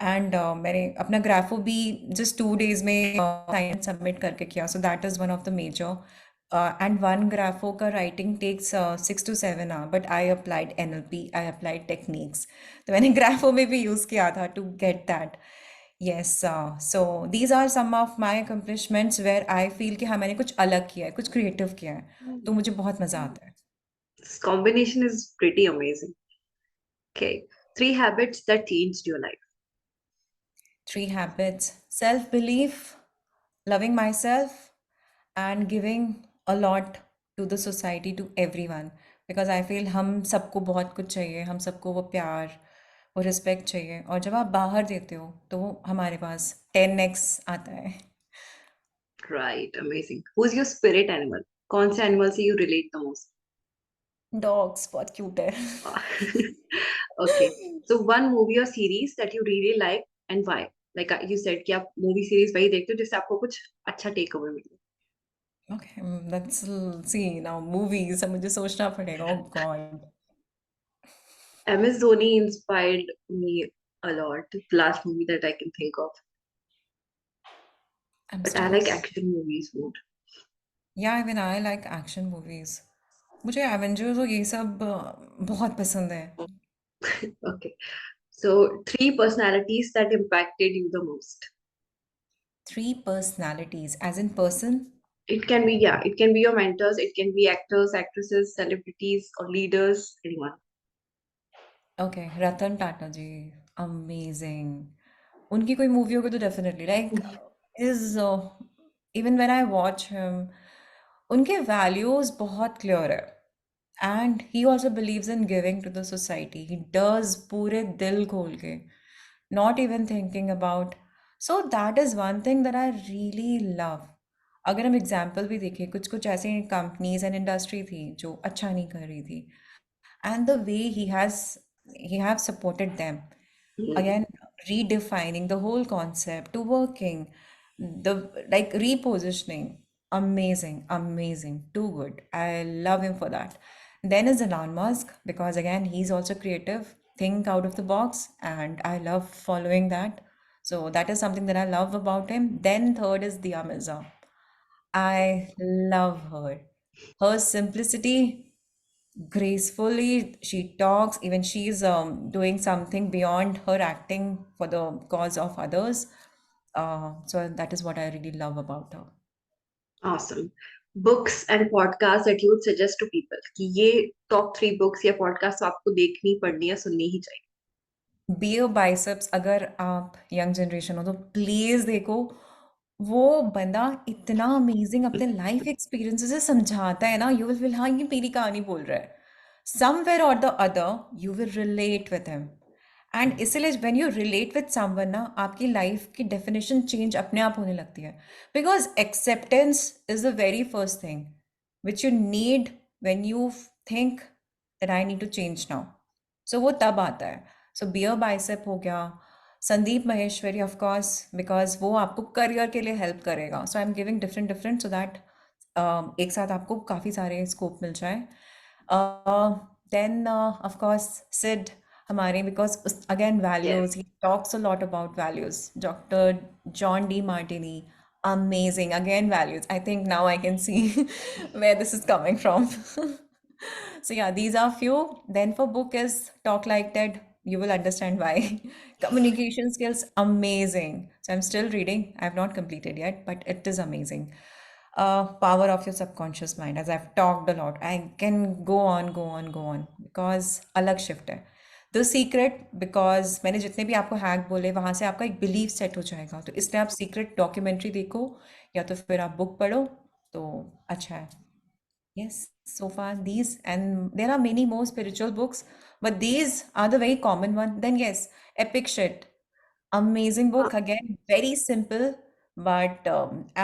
एंड मैंने अपना ग्राफो भी जस्ट 2 डेज में साइन सबमिट करके किया। So that is one of the major. And one grapho का writing takes 6 to 7 hours, but I applied NLP, I applied techniques. तो मैंने ग्राफो में भी यूज़ किया था to get that. Yes. So these are some of my accomplishments where I feel कि हाँ, मैंने कुछ अलग किया है, कुछ क्रिएटिव किया है, तो मुझे बहुत मज़ा आता है। This combination is pretty amazing. Okay. 3 habits that changed your life. 3 habits: self belief, loving myself, and giving a lot to the society, to everyone, because I feel हम सबको बहुत कुछ चाहिए, हम सबको वो प्यार, वो रिस्पेक्ट चाहिए, और जब आप बाहर देते हो तो वो हमारे पास 10x आता है। Right. Amazing. Who's your spirit animal? कौन से animal से you relate the most? Dogs बहुत क्यूट है। Okay. So one movie or series that you really like and why? Like you said कि आप movie series वही देखते हो जिससे आपको कुछ अच्छा take away मिले. Okay, let's see now movies, अब मुझे सोचना पड़ेगा। ओह God. MS Dhoni inspired me a lot. The last movie that I can think of. I'm but I still. like action movies more. Yeah, even I like action movies. मुझे Avengers और ये सब बहुत पसंद है. Okay. So, three personalities that impacted you the most. Three personalities, as in person. It can be, yeah, it can be your mentors, it can be actors, actresses, celebrities, or leaders, anyone. Okay, Ratan Tata ji, amazing. उनकी कोई movie होगी तो definitely like is even when I watch him उनके values बहुत clear है and he also believes in giving to the society he does पूरे दिल खोल के not even thinking about so that is one thing that I really love अगर हम example भी देखें कुछ कुछ ऐसी कंपनीज एंड इंडस्ट्री थी जो अच्छा नहीं कर रही थी and the way he have supported them Hmm. again redefining the whole concept to working the like repositioning amazing too good I love him for that then is Elon Musk because again he's also creative think out of the box and I love following that so that is something that I love about him then third is the Amazon I love her her simplicity gracefully she talks even she's doing something beyond her acting for the cause of others so that is what I really love about her. Awesome. Books and podcasts that you would suggest to people कि ये top three books या podcasts आपको देखनी पढ़नी या सुननी ही चाहिए. Beer biceps अगर आप यंग जनरेशन हो तो प्लीज देखो वो बंदा इतना अमेजिंग अपने लाइफ एक्सपीरियंसेस से समझाता है ना यू विल हाँ ये मेरी कहानी बोल रहा है समवेयर और the other you will relate with him and इसलिए when you relate with someone ना आपकी लाइफ की डेफिनेशन चेंज अपने आप होने लगती है because acceptance is the very first thing which you need when you think that I need to change now so वो तब आता है सो बियर बाइसेप हो गया Sandeep Maheshwari of course because वो आपको करियर के लिए हेल्प करेगा so I am giving different different so that एक साथ आपको काफ़ी सारे स्कोप मिल जाए देन ऑफ कोर्स सिड हमारे because again Yes. Values he talks a lot about values doctor John D Martini amazing again values I think now I can see where this is coming from so yeah these are few then for book is talk like that you will understand why communication skills amazing so I'm still reading I have not completed yet but it is amazing power of your subconscious mind as I've talked a lot I can go on because अलग shift है the secret because मैंने जितने भी आपको hack बोले वहाँ से आपका एक बिलीव सेट हो जाएगा तो इसलिए आप सीक्रेट डॉक्यूमेंट्री देखो या तो फिर आप बुक पढ़ो तो अच्छा है yes so far these and there are many more spiritual books but these are the very common one then yes epic shit amazing Ah, book again very simple but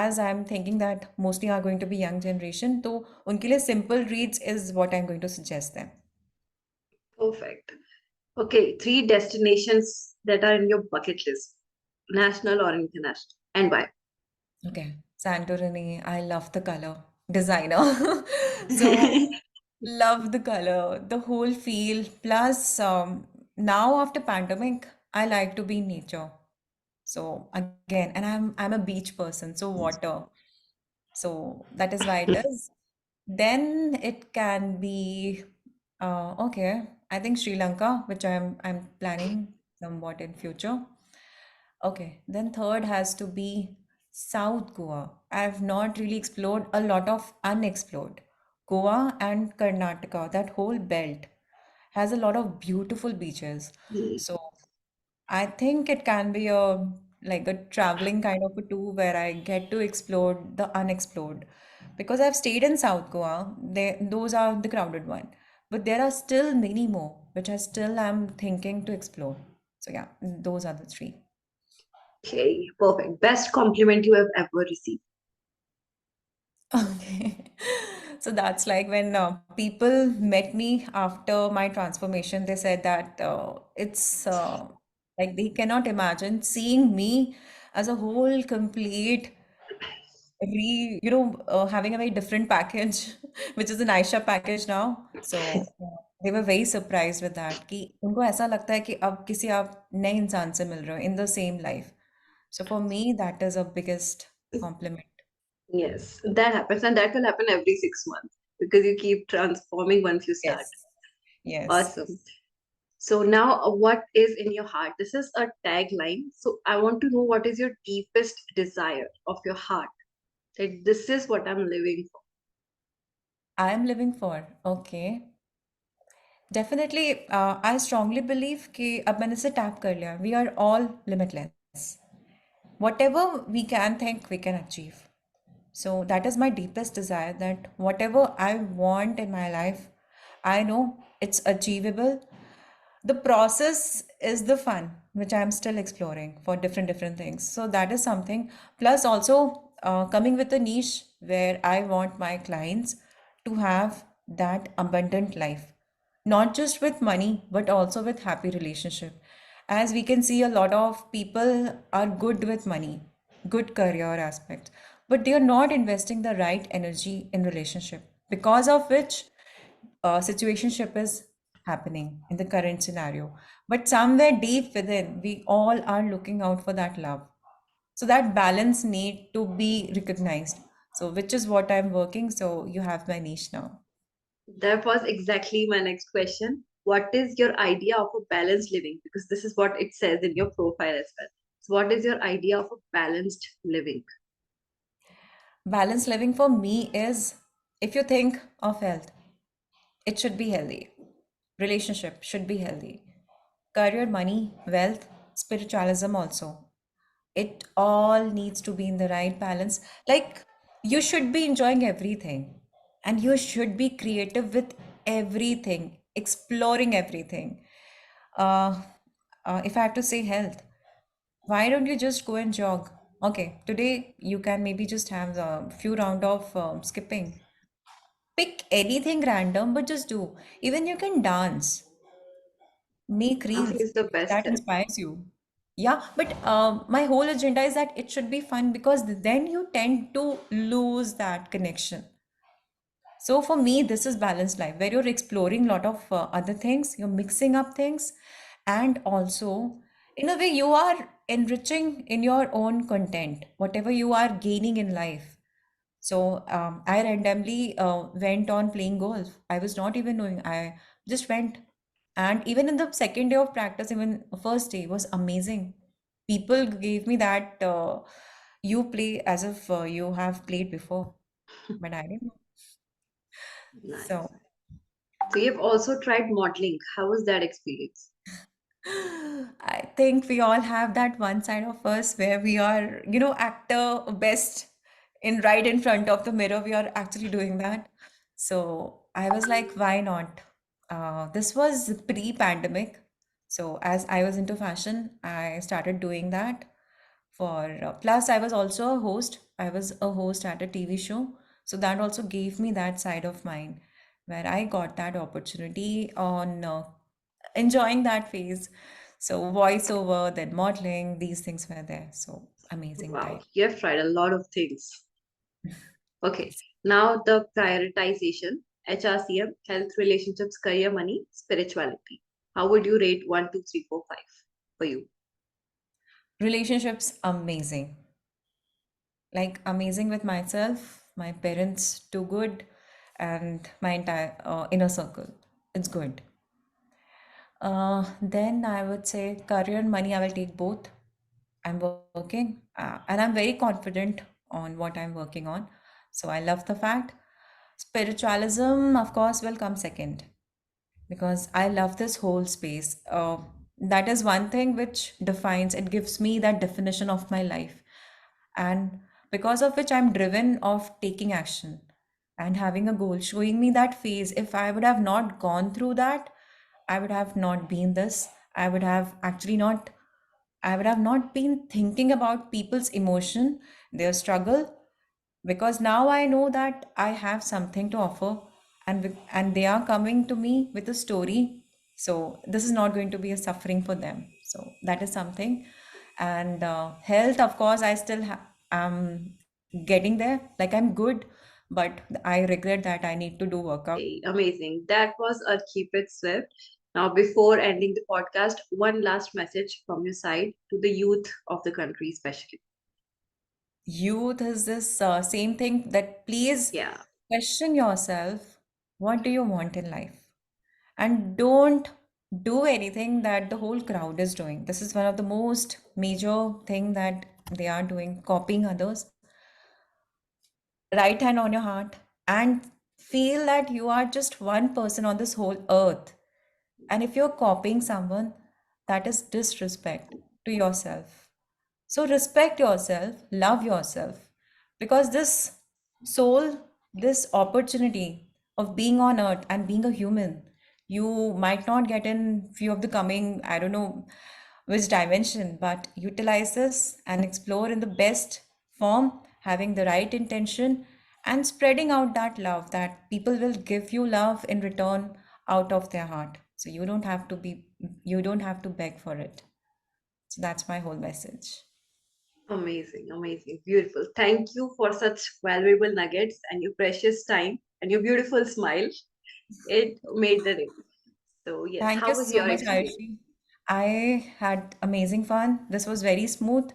as I'm thinking that mostly are going to be young generation तो उनके लिए simple reads is what I'm going to suggest them. perfect. Okay, three destinations that are in your bucket list, national or international, and why? Okay, Santorini, I love the color. Designer. So, love the color, the whole feel. Plus, now after pandemic, I like to be in nature. So again, and I'm a beach person, so water. So that is why it is. Then it can be okay. I think Sri Lanka, which I'm planning somewhat in future. Okay, then third has to be South Goa. I have not really explored a lot of unexplored. Goa and Karnataka, that whole belt has a lot of beautiful beaches. So I think it can be a like a traveling kind of a tour where I get to explore the unexplored. Because I've stayed in South Goa, those are the crowded one. But there are still many more which I still am thinking to explore. So yeah, those are the three. Okay, perfect. Best compliment you have ever received. Okay. So that's like when people met me after my transformation, they said that it's like they cannot imagine seeing me as a whole complete having a very different package, which is an Aisha package now. So they were very surprised with that कि उनको ऐसा लगता है कि अब किसी आप नए इंसान से मिल रहे हो in the same life. So for me, that is a biggest. compliment. Yes, that happens, and that will happen every 6 months because you keep transforming once you start. Yes, yes. Awesome. So now, what is in your heart? This is a tagline. So I want to know what is your deepest desire of your heart. That this is what I'm living for. I am living for. Okay. Definitely, I strongly believe कि अब मैंने से tap कर लिया. We are all limitless. Whatever we can think, we can achieve. So that is my deepest desire that whatever I want in my life, I know it's achievable. The process is the fun, which I'm still exploring for different things. So that is something. Plus, also coming with a niche where I want my clients to have that abundant life, not just with money, but also with happy relationship. As we can see, a lot of people are good with money, good career aspects, but they are not investing the right energy in relationship, because of which situationship is happening in the current scenario. But somewhere deep within, we all are looking out for that love. So that balance need to be recognized. So which is what I'm working. So you have my niche now. That was exactly my next question. What is your idea of a balanced living? Because this is what it says in your profile as well. So, what is your idea of a balanced living? Balanced living for me is, if you think of health, it should be healthy. Relationship should be healthy. Career, money, wealth, spiritualism also. It all needs to be in the right balance. Like, you should be enjoying everything, and you should be creative with everything, exploring everything. Uh, if I have to say health, why don't you just go and jog? Okay, today you can maybe just have a few round of skipping. Pick anything random, but just do. Even you can dance, make Dancing reels is the if best that therapy. inspires you. Yeah, but my whole agenda is that it should be fun, because then you tend to lose that connection. So for me, this is balanced life where you're exploring a lot of other things, you're mixing up things, and also in a way you are enriching in your own content, whatever you are gaining in life. So I randomly went on playing golf. I was not even knowing. I just went, and even in the second day of practice, even first day was amazing. People gave me that you play as if you have played before, but I didn't know. Nice. So So, you've also tried modeling. How was that experience? I think we all have that one side of us where we are, actor best in right in front of the mirror. We are actually doing that. So I was like, why not? This was pre-pandemic. So as I was into fashion, I started doing that for plus I was also a host. I was a host at a TV show. So that also gave me that side of mine where I got that opportunity on enjoying that phase. So voiceover, then modeling, these things were there. So amazing Wow, time. you have tried a lot of things. Okay, now the prioritization HRCM, health, relationships, career, money, spirituality. How would you rate 1, 2, 3, 4, 5 for you? Relationships, amazing. Like amazing with myself, my parents, too good, and my entire inner circle. It's good. Then I would say career and money, I will take both. I'm working and I'm very confident on what I'm working on. So I love the fact. Spiritualism, of course, will come second because I love this whole space. That is one thing which defines, it gives me that definition of my life. And because of which I'm driven of taking action and having a goal, showing me that phase. If I would have not gone through that, I would have not been this. I would have actually not I would have not been thinking about people's emotion, their struggle, because now I know that I have something to offer, and they are coming to me with a story. So this is not going to be a suffering for them. So that is something. And health, of course, I still am getting there. Like I'm good, but I regret that I need to do workout. Okay, amazing. That was a Keep It Swift. Now, before ending the podcast, one last message from your side to the youth of the country, especially. youth is this same thing that please Yeah, question yourself, what do you want in life? And don't do anything that the whole crowd is doing. This is one of the most major thing that they are doing, copying others. Right hand on your heart and feel that you are just one person on this whole earth. And if you're copying someone, that is disrespect to yourself. So respect yourself, love yourself, because this soul, this opportunity of being on earth and being a human, you might not get in few of the coming, I don't know which dimension, but utilize this and explore in the best form, having the right intention and spreading out that love that people will give you love in return out of their heart. So you don't have to beg for it. So that's my whole message. amazing, amazing, beautiful. Thank you for such valuable nuggets and your precious time and your beautiful smile. It made the day. So, yes, Thank you how was so your much, experience? Ayushi. I had amazing fun. This was very smooth.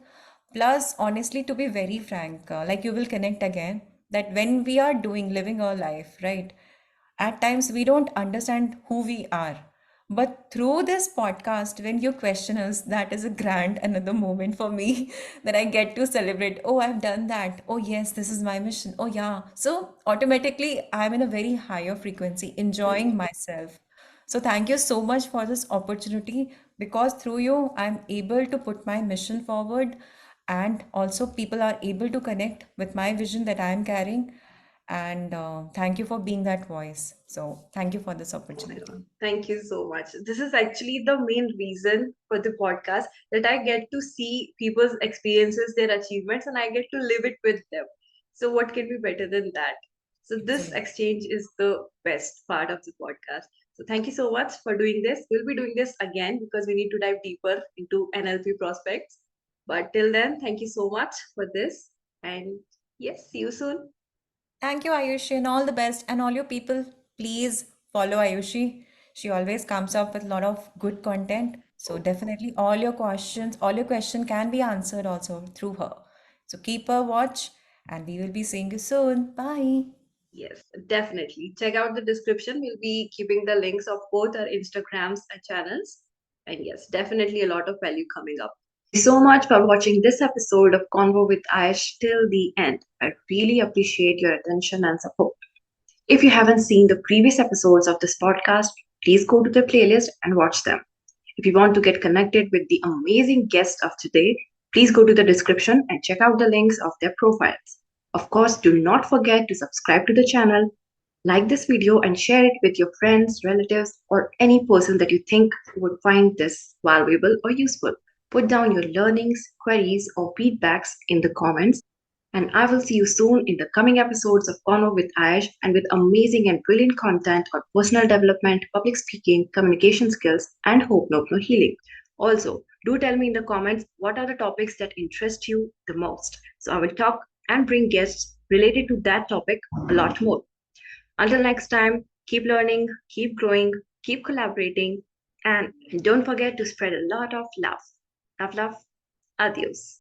Plus, honestly, to be very frank, like you will connect again, that when we are doing living our life, right? At times we don't understand who we are. But through this podcast, when you question us, that is a grand another moment for me that I get to celebrate. Oh, I've done that. Oh, yes, this is my mission. Oh, yeah. So automatically, I'm in a very higher frequency, enjoying myself. So thank you so much for this opportunity because through you, I'm able to put my mission forward and also people are able to connect with my vision that I'm carrying. And thank you for being that voice. So thank you for this Oh my God. opportunity. Thank you so much. This is actually the main reason for the podcast, that I get to see people's experiences, their achievements, and I get to live it with them. So, what can be better than that? So, this Absolutely. exchange is the best part of the podcast. So, thank you so much for doing this. We'll be doing this again because we need to dive deeper into NLP prospects. But till then, thank you so much for this. And yes, see you soon. Thank you, Ayushi, and all the best. And all your people, please follow Ayushi. She always comes up with a lot of good content. So Oh, definitely all your question can be answered also through her. So keep her watch and we will be seeing you soon. Bye. yes, definitely. Check out the description. We'll be keeping the links of both our Instagrams and channels. And yes, definitely a lot of value coming up. Thank you so much for watching this episode of Convo with Aysh till the end. I really appreciate your attention and support. If you haven't seen the previous episodes of this podcast, please go to the playlist and watch them. If you want to get connected with the amazing guest of today, please go to the description and check out the links of their profiles. Of course, do not forget to subscribe to the channel, like this video, and share it with your friends, relatives, or any person that you think would find this valuable or useful. Put down your learnings, queries, or feedbacks in the comments, and I will see you soon in the coming episodes of Convo with Aysh and with amazing and brilliant content on personal development, public speaking, communication skills, and hope no healing. Also, do tell me in the comments what are the topics that interest you the most. So I will talk and bring guests related to that topic a lot more. Until next time, keep learning, keep growing, keep collaborating, and don't forget to spread a lot of love. Love, love. Adios.